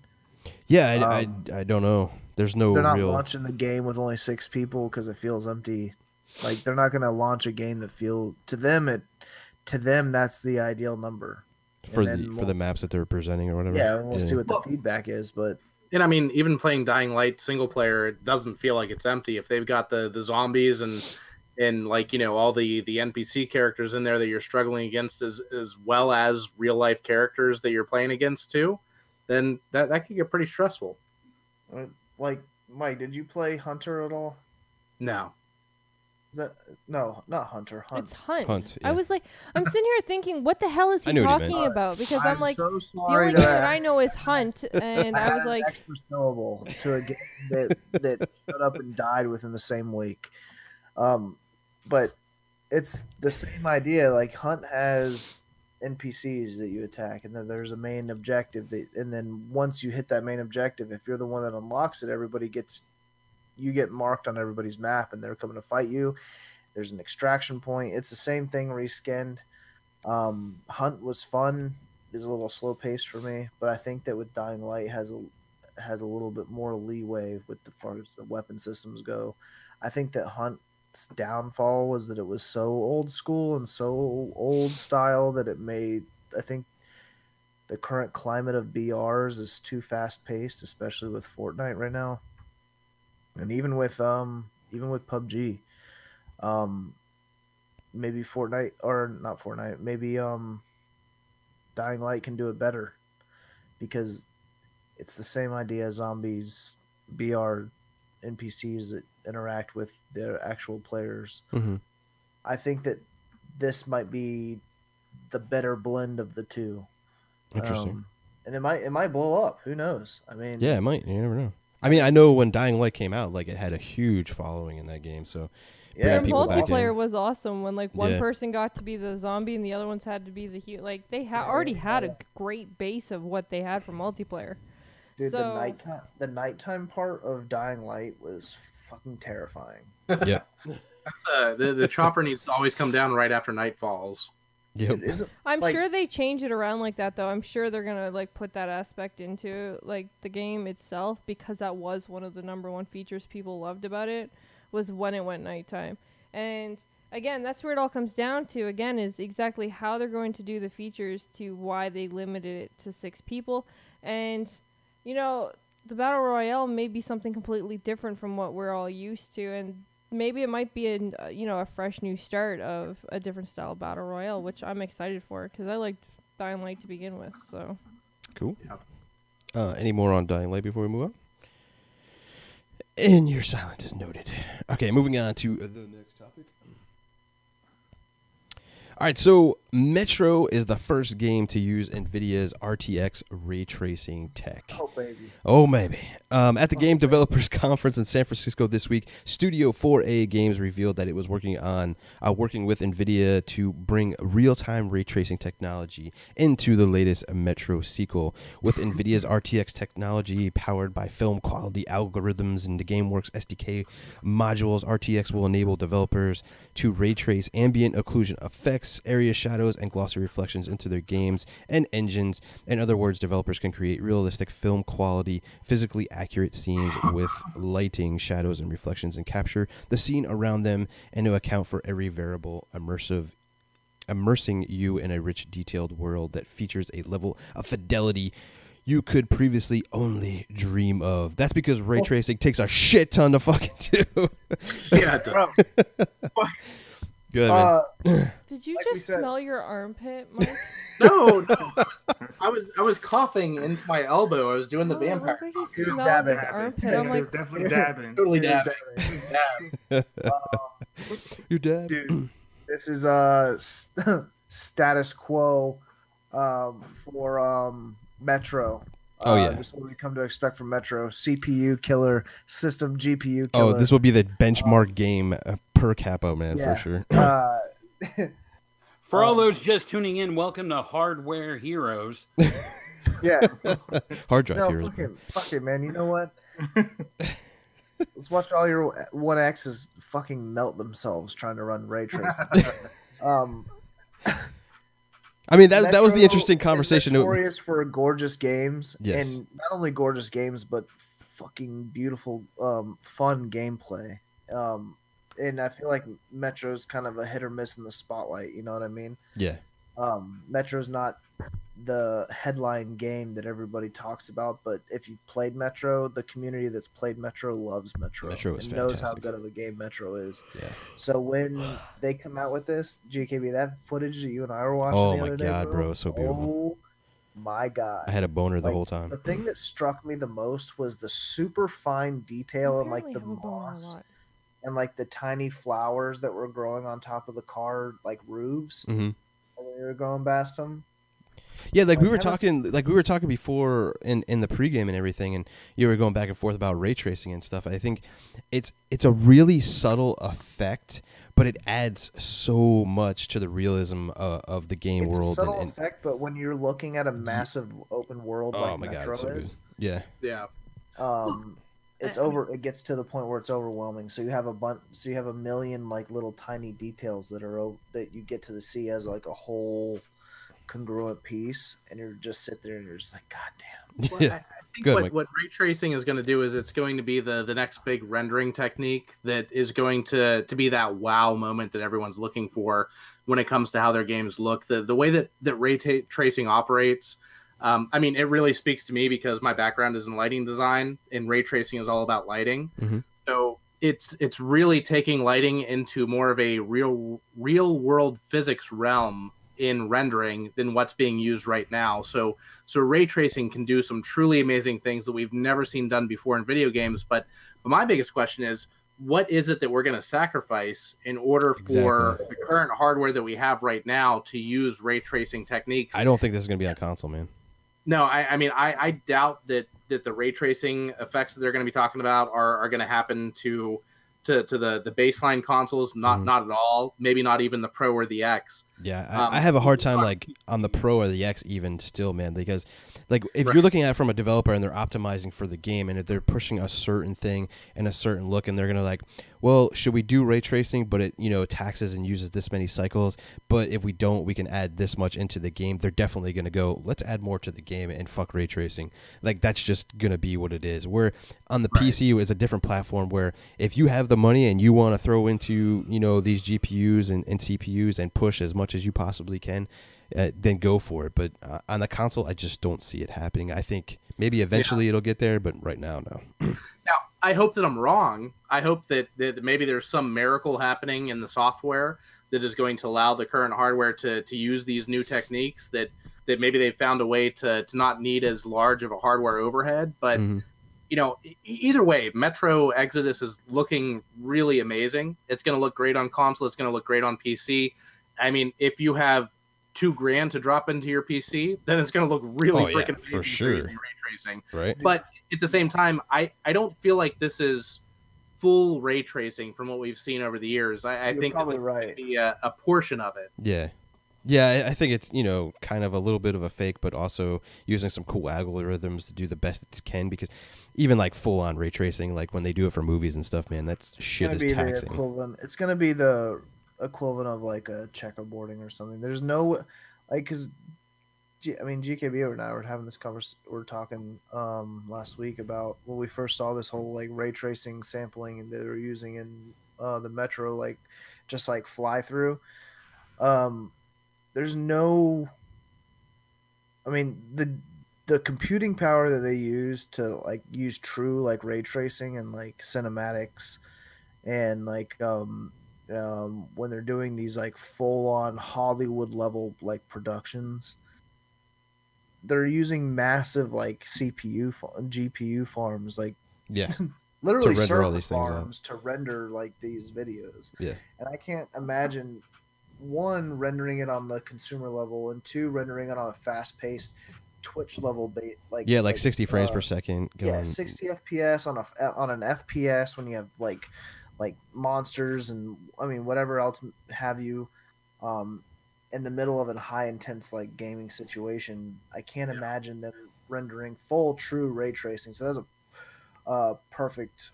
Yeah, I don't know. There's no. They're not launching the game with only 6 people because it feels empty. Like, they're not going to launch a game that to them that's the ideal number for the maps that they're presenting or whatever. Yeah, and we'll see what the feedback is, but. And I mean, even playing Dying Light single player, it doesn't feel like it's empty. If they've got the zombies and like, you know, all the NPC characters in there that you're struggling against as well as real life characters that you're playing against too, then that could get pretty stressful. Like, Mike, did you play Hunter at all? No. No, not Hunter. Hunt. It's Hunt. Yeah. I was like, I'm sitting here thinking, what the hell is he talking about? Because I'm like, so the only game that I know is Hunt, and I was like, an extra syllable to a game that shut up and died within the same week. But it's the same idea. Like, Hunt has NPCs that you attack, and then there's a main objective and then once you hit that main objective, if you're the one that unlocks it, you get marked on everybody's map and they're coming to fight you. There's an extraction point. It's the same thing reskinned. Hunt was fun. It's a little slow paced for me, but I think that with Dying Light has a little bit more leeway with the far as the weapon systems go. I think that Hunt's downfall was that it was so old school and so old style that I think the current climate of BRs is too fast paced, especially with Fortnite right now. And even with PUBG. Maybe Fortnite or not Fortnite, maybe Dying Light can do it better because it's the same idea, zombies, BR NPCs that interact with their actual players. Mm-hmm. I think that this might be the better blend of the two. Interesting. And it might blow up. Who knows? I mean, yeah, it might. You never know. I mean, I know when Dying Light came out, like it had a huge following in that game. So yeah, people back multiplayer in. was awesome when like one Yeah. person got to be the zombie and the other ones had to be the like they already had a great base of what they had for multiplayer. dude, So- the nighttime part of Dying Light was fucking terrifying. Yeah. The chopper needs to always come down right after night falls. Yep. It isn't. I'm Like- sure they change it around like that though. I'm sure they're gonna like put that aspect into like the game itself because that was one of the number one features people loved about it was when it went nighttime. And again, that's where it all comes down to. Again, is exactly how they're going to do the features to why they limited it to 6 people. And you know, the battle royale may be something completely different from what we're all used to, and maybe it might be a fresh new start of a different style battle royale, which I'm excited for because I liked Dying Light to begin with. So Cool. Any more on Dying Light before we move on? And your silence is noted. Okay, moving on to the next topic. All right, so Metro is the first game to use NVIDIA's RTX ray tracing tech. Oh baby. Oh, maybe. At the Game Developers Conference in San Francisco this week, Studio 4A Games revealed that it was working with NVIDIA to bring real-time ray tracing technology into the latest Metro sequel. With NVIDIA's RTX technology powered by film quality algorithms and the GameWorks SDK modules, RTX will enable developers to ray trace ambient occlusion effects, area shadows, and glossy reflections into their games and engines. In other words, developers can create realistic film quality, physically accurate scenes with lighting, shadows, and reflections, and capture the scene around them and to account for every variable, immersing you in a rich, detailed world that features a level of fidelity you could previously only dream of. That's because ray tracing takes a shit ton to fucking do. Yeah, it does. Good, man. did you Like we just said- smell your armpit, Mike? No. I was coughing into my elbow. I was doing the Oh, it vampire. looked like he He was smelled dabbing. his armpit. Yeah, I'm he like, was definitely dabbing. Totally It is dabbing. Your dad. Dude, this is status quo for Metro. Oh, yeah. This is what we come to expect from Metro. CPU killer, system GPU Oh, killer. this will be the benchmark game per capo, man, yeah. for sure. For all those just tuning in, welcome to Hardware Heroes. Yeah. Hard drive No, heroes. fuck it, man. You know what? Let's watch all your 1Xs fucking melt themselves trying to run ray tracing. I mean, that was the Metro interesting is conversation. Notorious for gorgeous games, Yes. and not only gorgeous games, but fucking beautiful, fun gameplay. And I feel like Metro's kind of a hit or miss in the spotlight. You know what I mean? Yeah. Metro's not the headline game that everybody talks about, but if you've played Metro, the community that's played Metro loves Metro. Metro is and knows how fantastic. good of a game Metro is. Yeah. So when they come out with this, GKB, that footage that you and I were watching Oh the my other day, God, bro, so beautiful. Oh my God. I had a boner the Like, whole time. The thing that struck me the most was the super fine detail and like the apparently have a boner a moss lot. and like the tiny flowers that were growing on top of the car, like roofs. hmm When we were going past them. Yeah, like we Like, were haven't- talking before in the pregame and everything, and you were going back and forth about ray tracing and stuff. I think it's a really subtle effect, but it adds so much to the realism of the game It's world. a subtle and effect, but when you're looking at a massive open world oh like my Metro God, it's so good. is, Yeah. Yeah. it gets to the point where it's overwhelming. So you have a million like little tiny details that you get to see as like a whole congruent piece, and you're just sit there and you're just like, God damn. Well, Yeah. I think Good, Mike. what ray tracing is going to do is it's going to be the next big rendering technique that is going to be that wow moment that everyone's looking for when it comes to how their games look. The way that ray tracing operates, I mean, it really speaks to me because my background is in lighting design, and ray tracing is all about lighting. Mhm. So it's really taking lighting into more of a real world physics realm in rendering than what's being used right now. So ray tracing can do some truly amazing things that we've never seen done before in video games. But my biggest question is, what is it that we're going to sacrifice in order for the current hardware that we have right now to use ray tracing techniques? I don't think this is going to be on console, man. No, I mean, I doubt that the ray tracing effects that they're going to be talking about are going to happen to the baseline consoles. Not at all. Maybe not even the Pro or the X. Yeah, I have a hard time like on the Pro or the X even still, man, because like if you're looking at it from a developer and they're optimizing for the game and if they're pushing a certain thing and a certain look and they're gonna like, well, should we do ray tracing, but it taxes and uses this many cycles, but if we don't, we can add this much into the game. They're definitely gonna go, let's add more to the game and fuck ray tracing. Like that's just gonna be what it is. Where on the PC is a different platform where if you have the money and you want to throw into these GPUs and CPUs and push as much as you possibly can, then go for it. But on the console, I just don't see it happening. I think maybe eventually it'll get there, but right now, no. Now, I hope that I'm wrong. I hope that maybe there's some miracle happening in the software that is going to allow the current hardware to use these new techniques, that maybe they've found a way to not need as large of a hardware overhead. But, either way, Metro Exodus is looking really amazing. It's going to look great on console. It's going to look great on PC. I mean, if you have $2,000 to drop into your PC, then it's going to look really freaking amazing for sure. Ray tracing. Right. But at the same time, I don't feel like this is full ray tracing from what we've seen over the years. I think probably that right. Be a portion of it. Yeah. Yeah, I think it's, kind of a little bit of a fake, but also using some cool algorithms to do the best it can, because even like full on ray tracing, like when they do it for movies and stuff, man, that shit is taxing. It's going to be the equivalent of like a checkerboarding or something. There's no, like, because GKB and I were having this conversation. We were talking last week about when we first saw this whole like ray tracing sampling and they were using in the Metro, like just like fly through. There's no, the computing power that they use to like use true like ray tracing and like cinematics and like when they're doing these like full on Hollywood level like productions, they're using massive like GPU farms, like literally to render all server these things farms to render like these videos. Yeah, and I can't imagine, one, rendering it on the consumer level, and two, rendering it on a fast paced Twitch level like 60 frames per second. Yeah, 60 FPS on an FPS when you have like monsters and whatever else have you in the middle of a high intense like gaming situation. I can't imagine them rendering full true ray tracing. So that's a perfect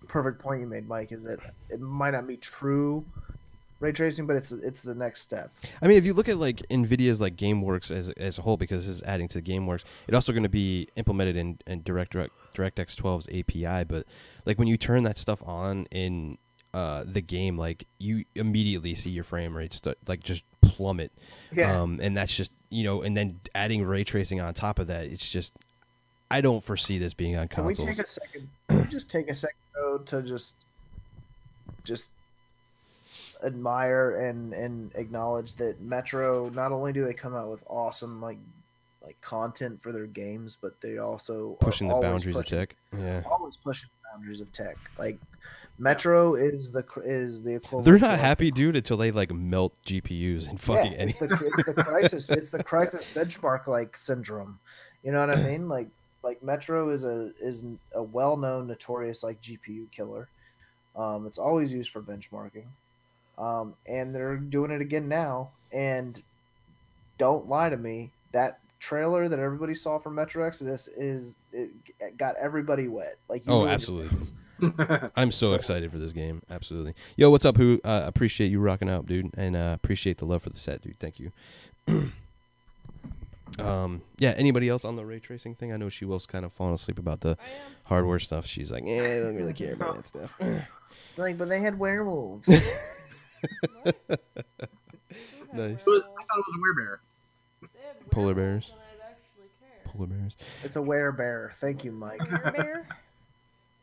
point you made, Mike, is that it might not be true ray tracing, but it's the next step. I mean, if you look at like NVIDIA's like GameWorks as a whole, because this is adding to the GameWorks, it's also going to be implemented in DirectX 12's API. But like when you turn that stuff on in the game, like you immediately see your frame rates like just plummet. Yeah. And that's just and then adding ray tracing on top of that, it's just, I don't foresee this being on consoles. Can we take a second? Can we just take a second though to just admire and acknowledge that Metro, not only do they come out with awesome like content for their games, but they also pushing the boundaries of tech. Yeah, always pushing the boundaries of tech. Like Metro is the equivalent. They're not happy, dude, until they like melt GPUs and fucking anything. It's the crisis. It's the crisis benchmark like syndrome. You know what I mean? Like Metro is a well-known, notorious like GPU killer. It's always used for benchmarking. And they're doing it again now. And don't lie to me, that trailer that everybody saw for Metro Exodus it got everybody wet. Like absolutely. I'm so excited for this game. Absolutely. Yo, what's up, Who? Appreciate you rocking out, dude, and appreciate the love for the set, dude. Thank you. Anybody else on the ray tracing thing? I know she was kind of falling asleep about the hardware stuff. She's like, I don't really care about that stuff. It's like, but they had werewolves. Nice. I thought it was a werebear. Polar bears. Polar bears. It's a werebear. Thank you, Mike. Werebear?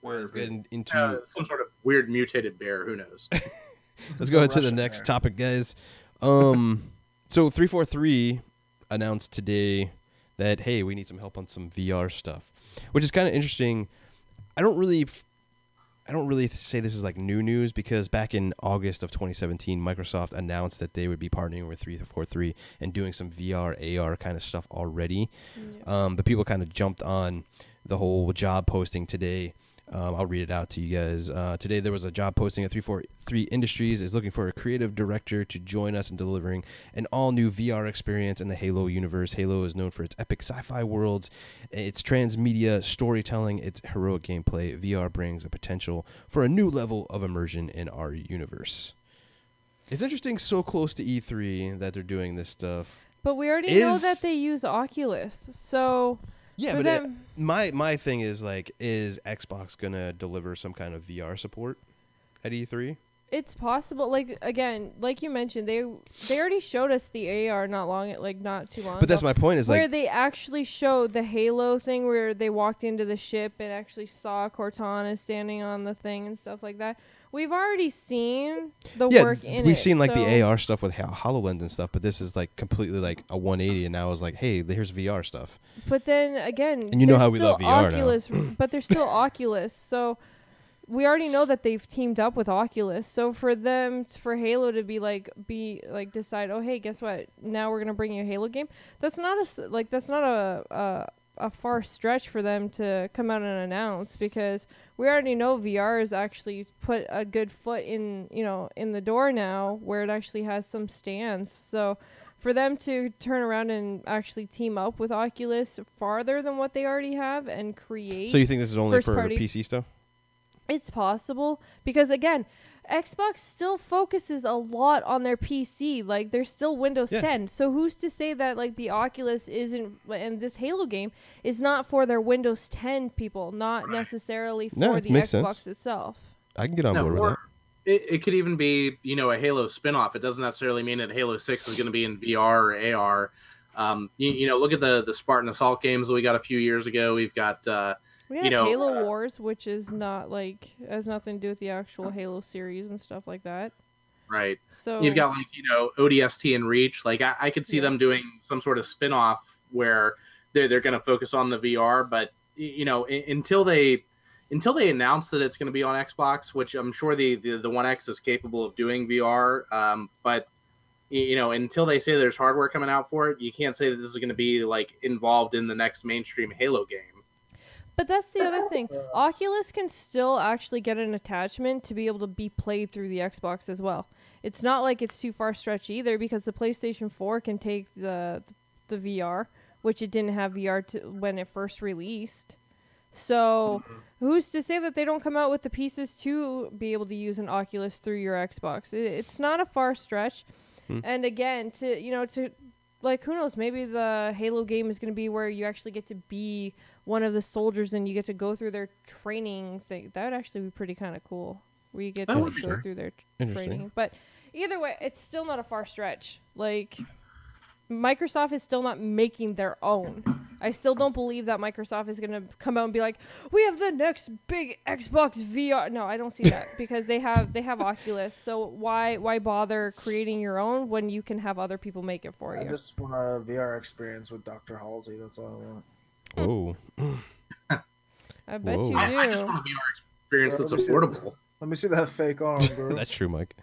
Let's get into some sort of weird mutated bear. Who knows? Let's go ahead to the next topic, guys. So 343 announced today that, hey, we need some help on some VR stuff, which is kind of interesting. I don't really I don't really say this is like new news because back in August of 2017, Microsoft announced that they would be partnering with 343 and doing some VR, AR kind of stuff already. Yeah. But people kind of jumped on the whole job posting today. I'll read it out to you guys. Today there was a job posting at 343 Industries is looking for a creative director to join us in delivering an all-new VR experience in the Halo universe. Halo is known for its epic sci-fi worlds, its transmedia storytelling, its heroic gameplay. VR brings a potential for a new level of immersion in our universe. It's interesting so close to E3 that they're doing this stuff. But we already know that they use Oculus, so... Yeah, but my thing is like, is Xbox gonna deliver some kind of VR support at E3? It's possible. Like again, like you mentioned, they already showed us the AR not too long. But that's my point. Is where like they actually showed the Halo thing, where they walked into the ship and actually saw Cortana standing on the thing and stuff like that. We've already seen the work in it. We've seen like the AR stuff with HoloLens and stuff, but this is like completely like a 180, and now it's like, hey, here's VR stuff. But then again, and you know how we love VR Oculus, now. But there's still Oculus, so we already know that they've teamed up with Oculus. So for Halo to be decide, oh hey, guess what? Now we're gonna bring you a Halo game. That's not a far stretch for them to come out and announce, because we already know VR has actually put a good foot in the door now, where it actually has some stands. So for them to turn around and actually team up with Oculus farther than what they already have and create. So you think this is only for party, PC stuff? It's possible, because again, Xbox still focuses a lot on their PC. Like, there's still Windows 10. So who's to say that like the Oculus isn't, and this Halo game is not for their Windows 10 people, not necessarily for the Xbox itself. I can get on board with that. It could even be, a Halo spinoff. It doesn't necessarily mean that Halo 6 is going to be in VR or AR. Look at the Spartan Assault games that we got a few years ago. We've got we have Halo Wars, which is not has nothing to do with the actual Halo series and stuff like that. Right. So you've got ODST and Reach. Like I could see them doing some sort of spinoff where they're going to focus on the VR, but until they announce that it's going to be on Xbox, which I'm sure the One X is capable of doing VR, but until they say there's hardware coming out for it, you can't say that this is going to be like involved in the next mainstream Halo game. But that's the other thing. Oculus can still actually get an attachment to be able to be played through the Xbox as well. It's not like it's too far stretch either, because the PlayStation 4 can take the VR, which it didn't have VR when it first released. So who's to say that they don't come out with the pieces to be able to use an Oculus through your Xbox? It's not a far stretch. And again, to like, who knows, maybe the Halo game is going to be where you actually get to be one of the soldiers and you get to go through their training thing. That would actually be pretty kind of cool, where you get to go through their training. But either way, it's still not a far stretch. Like, Microsoft is still not making their own. I still don't believe that Microsoft is going to come out and be like, we have the next big Xbox VR. No, I don't see that, because they have Oculus. So why bother creating your own when you can have other people make it for you? I just want a VR experience with Dr. Halsey. That's all I want. Whoa. I bet you do. I just want a VR experience that's affordable. Let me see that fake arm, bro. That's true, Mike.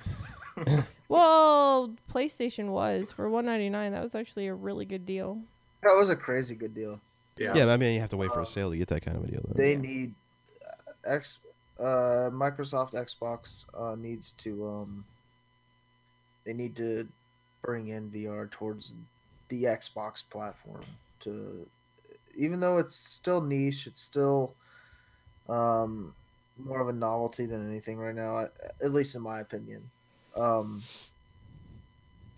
Well, PlayStation was for $199. That was actually a really good deal. That was a crazy good deal. Yeah, I mean, you have to wait for a sale to get that kind of a deal, though. They need Microsoft Xbox needs to they need to bring in VR towards the Xbox platform. Even though it's still niche, it's still more of a novelty than anything right now, at least in my opinion.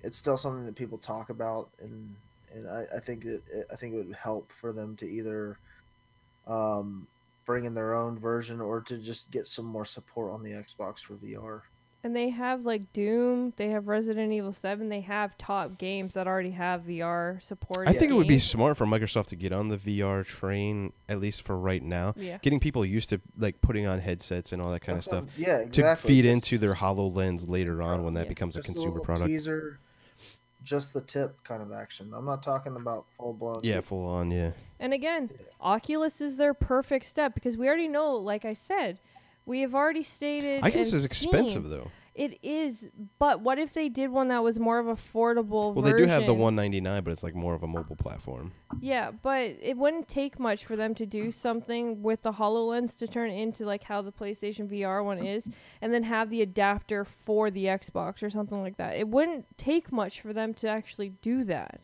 It's still something that people talk about, and I think it would help for them to either bring in their own version or to just get some more support on the Xbox for VR. And they have like Doom, they have Resident Evil 7, they have top games that already have VR support. I think it would be smart for Microsoft to get on the VR train, at least for right now. Yeah. Getting people used to like putting on headsets and all that kind of stuff. Yeah, exactly. To feed into their HoloLens later on when that becomes a consumer product. Teaser, just the tip kind of action. I'm not talking about full blown. Yeah, full on, yeah. And again, Oculus is their perfect step, because we already know, like I said, We have already stated. I guess and it's expensive seen, though. It is, but what if they did one that was more of affordable Well, version? they do have the $199, but it's like more of a mobile platform. Yeah, but it wouldn't take much for them to do something with the HoloLens to turn it into like how the PlayStation VR one is, and then have the adapter for the Xbox or something like that. It wouldn't take much for them to actually do that.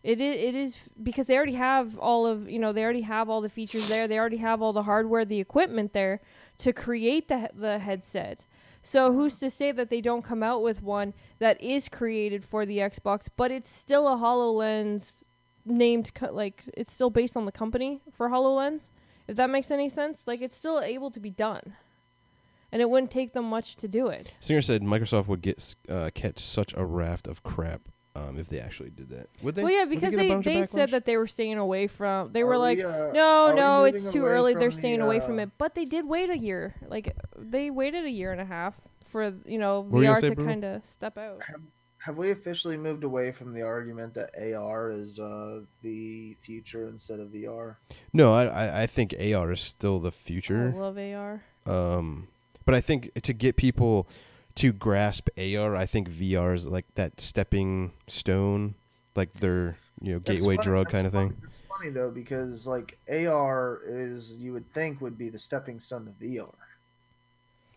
It is because they already have all of, they already have all the features there. They already have all the hardware, the equipment there to create the headset. So who's to say that they don't come out with one that is created for the Xbox, but it's still a HoloLens named, it's still based on the company for HoloLens? If that makes any sense? Like, it's still able to be done. And it wouldn't take them much to do it. Singer said Microsoft would catch such a raft of crap if they actually did that. Would they? Well, yeah, because they said that they were staying away from... They were like, are no, we it's moving too away early. from They're staying away the, from it. But they did wait a year. Like, they waited a year and a half for, were you gonna VR say, to Bruno? kind of step out. Have we officially moved away from the argument that AR is the future instead of VR? No, I think AR is still the future. I love AR. But I think to get people to grasp AR, I think VR is like that stepping stone, like their gateway drug kind of thing. It's funny though, because like AR is, you would think, would be the stepping stone to VR.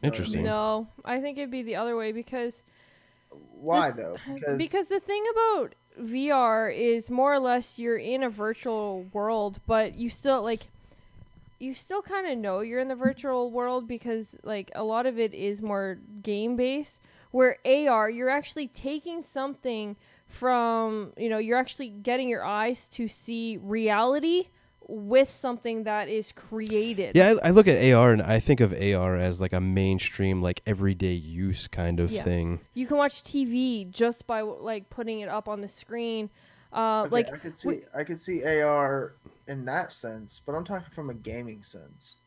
Interesting. No, I think it'd be the other way because... Why though? Because the thing about VR is more or less you're in a virtual world, but you still kind of know you're in the virtual world because like a lot of it is more game based. Where AR, you're actually taking something from, you're actually getting your eyes to see reality with something that is created. Yeah, I look at AR and I think of AR as like a mainstream, like everyday use kind of thing. You can watch TV just by like putting it up on the screen. I could see AR in that sense, but I'm talking from a gaming sense.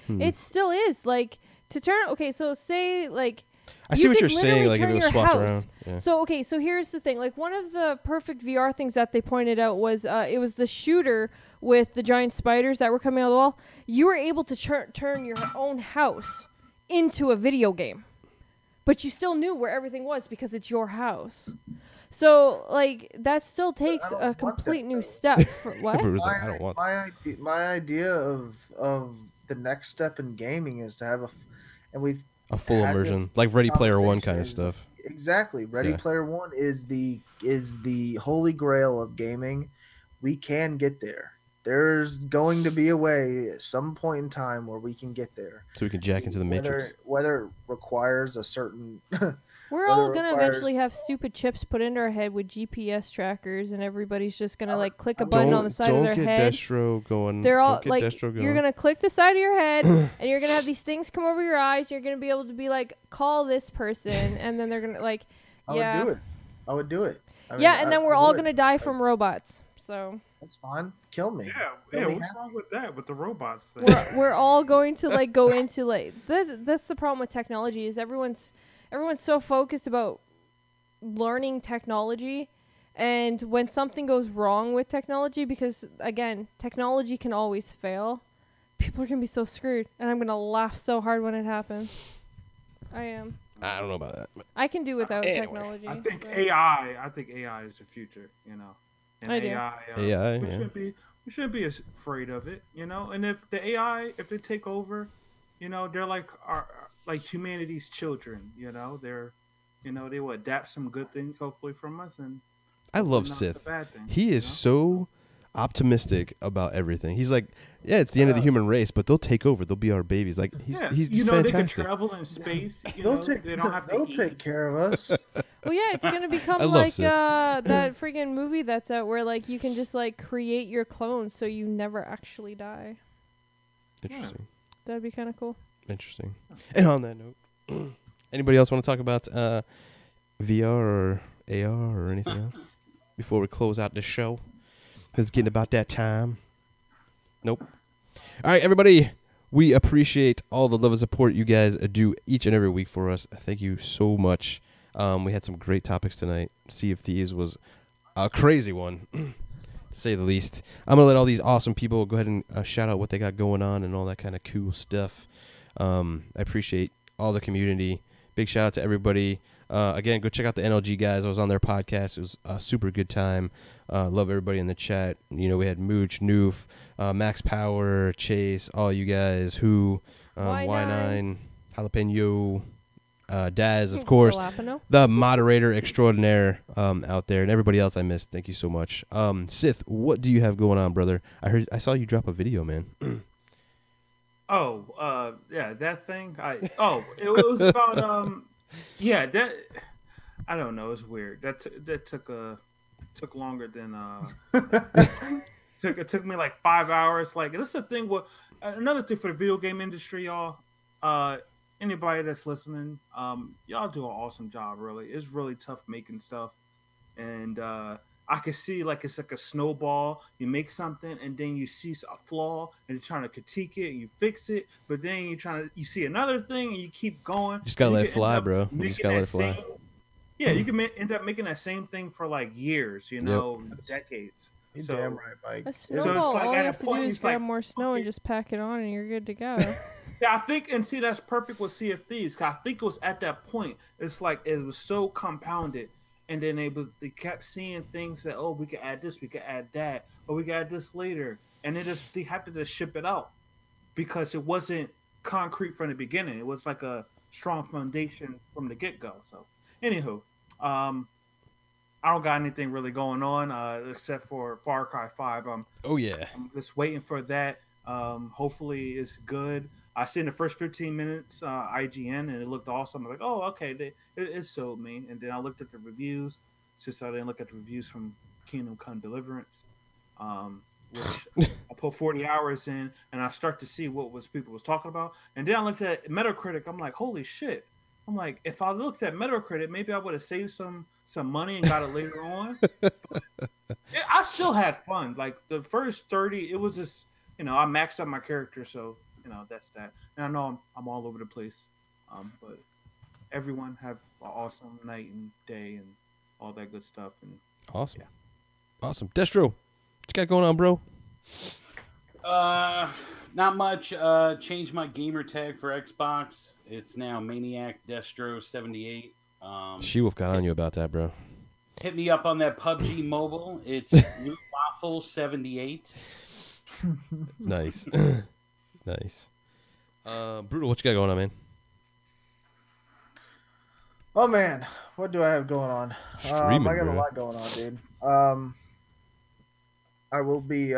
It still is like to turn. Okay, so say like. I see what you're saying, like if it was swapped around. Yeah. So, okay, so here's the thing. Like, one of the perfect VR things that they pointed out was it was the shooter with the giant spiders that were coming out of the wall. You were able to turn your own house into a video game. But you still knew where everything was because it's your house. So, like, that still takes a complete new step. For, what? I don't want my idea of the next step in gaming is to have a full immersion, like Ready Player One kind of stuff. Exactly. Ready Player One is the holy grail of gaming. We can get there. There's going to be a way at some point in time where we can get there. So we can jack into the Matrix. Whether it requires a certain... We're all going to eventually have stupid chips put into our head with GPS trackers, and everybody's just going to like click a button on the side of their head. Don't get Destro going. They're all like, you're going to click the side of your head, and you're going to have these things come over your eyes. You're going to be able to be like, call this person, and then they're going to like, I would do it. I mean, and then we're all going to die from robots. So that's fine. Kill me. Yeah. What's wrong with that? With the robots thing? We're all going to like go into like that's the problem with technology is everyone's so focused about learning technology, and when something goes wrong with technology, because again, technology can always fail, people are gonna be so screwed, and I'm gonna laugh so hard when it happens. I am. I don't know about that. I can do without technology. I think AI is the future. And I do. AI. We shouldn't be afraid of it. And if the AI, if they take over, they're like like humanity's children. They will adapt some good things hopefully from us, and I love Sith. He is so optimistic about everything. He's like, yeah, it's the end of the human race, but they'll take over. They'll be our babies. Like he's fantastic. They can travel in space. They don't have to They'll take care of us. Well, yeah, it's gonna become like that freaking movie that's out where like you can just like create your clones so you never actually die. Interesting. That'd be kind of cool. Interesting. And on that note, anybody else want to talk about VR or AR or anything else before we close out the show? It's getting about that time. Nope. All right, everybody. We appreciate all the love and support you guys do each and every week for us. Thank you so much. We had some great topics tonight. Sea of Thieves was a crazy one, to to say the least. I'm going to let all these awesome people go ahead and shout out what they got going on and all that kind of cool stuff. I appreciate all the community. Big shout out to everybody. Again, go check out the NLG guys. I was on their podcast. It was a super good time. Love everybody in the chat. You know, we had Mooch, Noof, Max Power, Chase, all you guys, who, Y9, Jalapeno, Daz, of course, the moderator extraordinaire out there, and everybody else I missed. Thank you so much. Sith, what do you have going on, brother? I saw you drop a video, man. Yeah, that thing. It was about that. I don't know. It's weird. That took longer than it took me like 5 hours. Like, this is a thing. Another thing for the video game industry, y'all. Anybody that's listening, y'all do an awesome job. Really, it's really tough making stuff, and I can see like it's like a snowball. You make something, and then you see a flaw, and you're trying to critique it, and you fix it, but then you see another thing, and you keep going. Just gotta let it fly, bro. You just gotta let it fly. Yeah, you can end up making that same thing for like years, decades. You're damn right, Mike. A snowball, so it's like all you at a have to do point, is grab more snow and just pack it on, and you're good to go. Yeah, I think, and see, that's perfect with Sea of Thieves. 'Cause I think it was at that point. It's like it was so compounded, and then they kept seeing things that, oh, we could add this, we could add that, or we could add this later, and they have to just ship it out because it wasn't concrete from the beginning. It was like a strong foundation from the get go. So, anywho, I don't got anything really going on except for Far Cry 5. Oh yeah, I'm just waiting for that. Hopefully, it's good. I seen the first 15 minutes IGN, and it looked awesome. I'm like, oh, okay, it sold me. And then I looked at the reviews, since I didn't look at the reviews from Kingdom Come Deliverance, which I put 40 hours in, and I start to see what people was talking about. And then I looked at Metacritic. I'm like, holy shit. I'm like, if I looked at Metacritic, maybe I would have saved some money and got it later on. But I still had fun. Like, the first 30, it was just, I maxed out my character, so... that's that. And I know I'm all over the place, but everyone have an awesome night and day and all that good stuff. And awesome, awesome. Destro, what you got going on, bro? Not much. Changed my gamer tag for Xbox. It's now Maniac Destro 78. She-Wolf got on you about that, bro. Hit me up on that PUBG Mobile. It's New Waffle 78. Nice. Nice. Brutal, what you got going on, man? Oh, man. What do I have going on? I got a lot going on, dude. I will be,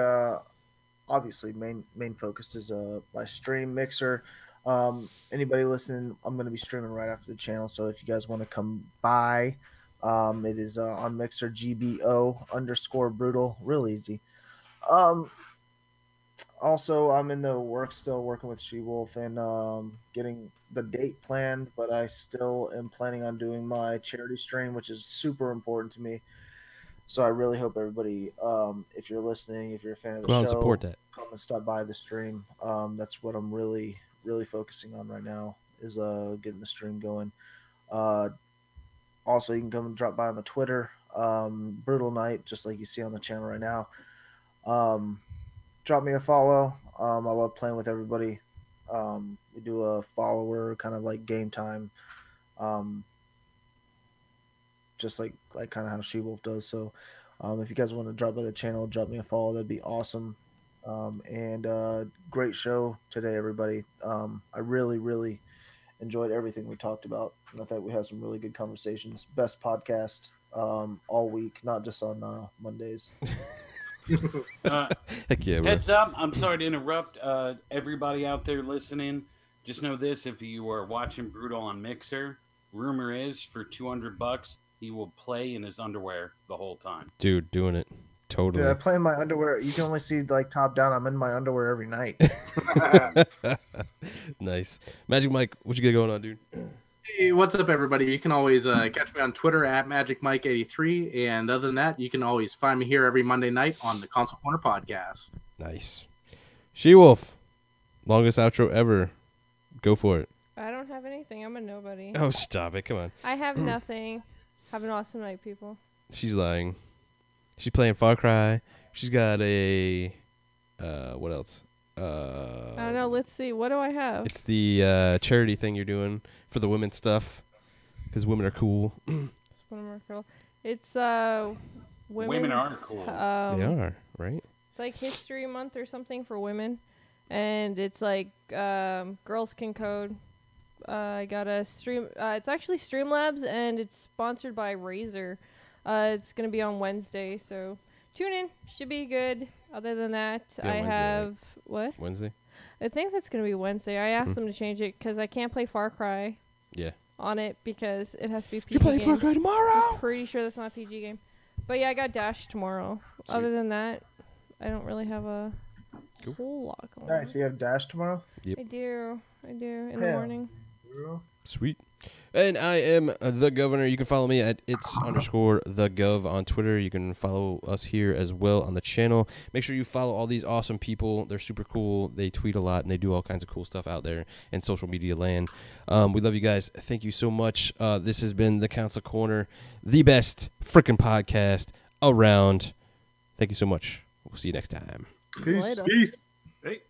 obviously, main focus is my stream Mixer. Anybody listening, I'm going to be streaming right after the channel, so if you guys want to come by, it is on Mixer, GBO_brutal. Real easy. Also, I'm in the still working with She-Wolf and getting the date planned, but I still am planning on doing my charity stream, which is super important to me. So I really hope everybody, if you're listening, if you're a fan of the show, support that. Come and stop by the stream. That's what I'm really, really focusing on right now is getting the stream going. Also, you can come and drop by on the Twitter, Brutal Night, just like you see on the channel right now. Drop me a follow. I love playing with everybody. We do a follower kind of like game time, just like kind of how She-Wolf does. So if you guys want to drop by the channel, drop me a follow. That'd be awesome. And great show today, everybody. I really, really enjoyed everything we talked about. And I thought we had some really good conversations. Best podcast all week, not just on Mondays. Heck yeah, bro. Heads up, I'm sorry to interrupt everybody out there listening. Just know this, if you are watching Brutal on Mixer, rumor is for $200 he will play in his underwear the whole time. Dude, doing it. Totally. Dude, I play in my underwear. You can only see like top down. I'm in my underwear every night. Nice. Magic Mike, what you got going on, dude? Hey, what's up, everybody? You can always catch me on Twitter at MagicMike83. And other than that, you can always find me here every Monday night on the Console Corner podcast. Nice. She-Wolf, longest outro ever. Go for it. I don't have anything. I'm a nobody. Oh, stop it. Come on. I have nothing. Have an awesome night, people. She's lying. She's playing Far Cry, She's got a what else? I don't know. Let's see. What do I have? It's the charity thing you're doing for the women's stuff because women are cool. Women are cool. It's Women are cool. They are, right? It's like History Month or something for women, and it's like girls can code. I got a stream. It's actually Streamlabs, and it's sponsored by Razer. It's gonna be on Wednesday, so tune in. Should be good. Other than that, I have what? Wednesday. I think that's gonna be Wednesday. I asked them to change it because I can't play Far Cry. Yeah. On it because it has to be a PG You're playing game. Far Cry tomorrow. I'm pretty sure that's not a PG game. But yeah, I got Dash tomorrow. Sweet. Other than that, I don't really have a whole lot going on. Nice. You have Dash tomorrow? Yep. I do. In the morning. Sweet. And I am the governor. You can follow me at its_thegov on Twitter. You can follow us here as well on the channel. Make sure you follow all these awesome people. They're super cool. They tweet a lot and they do all kinds of cool stuff out there in social media land. We love you guys. Thank you so much. This has been the Council Corner, the best freaking podcast around. Thank you so much. We'll see you next time. Peace. Later. Peace. Hey.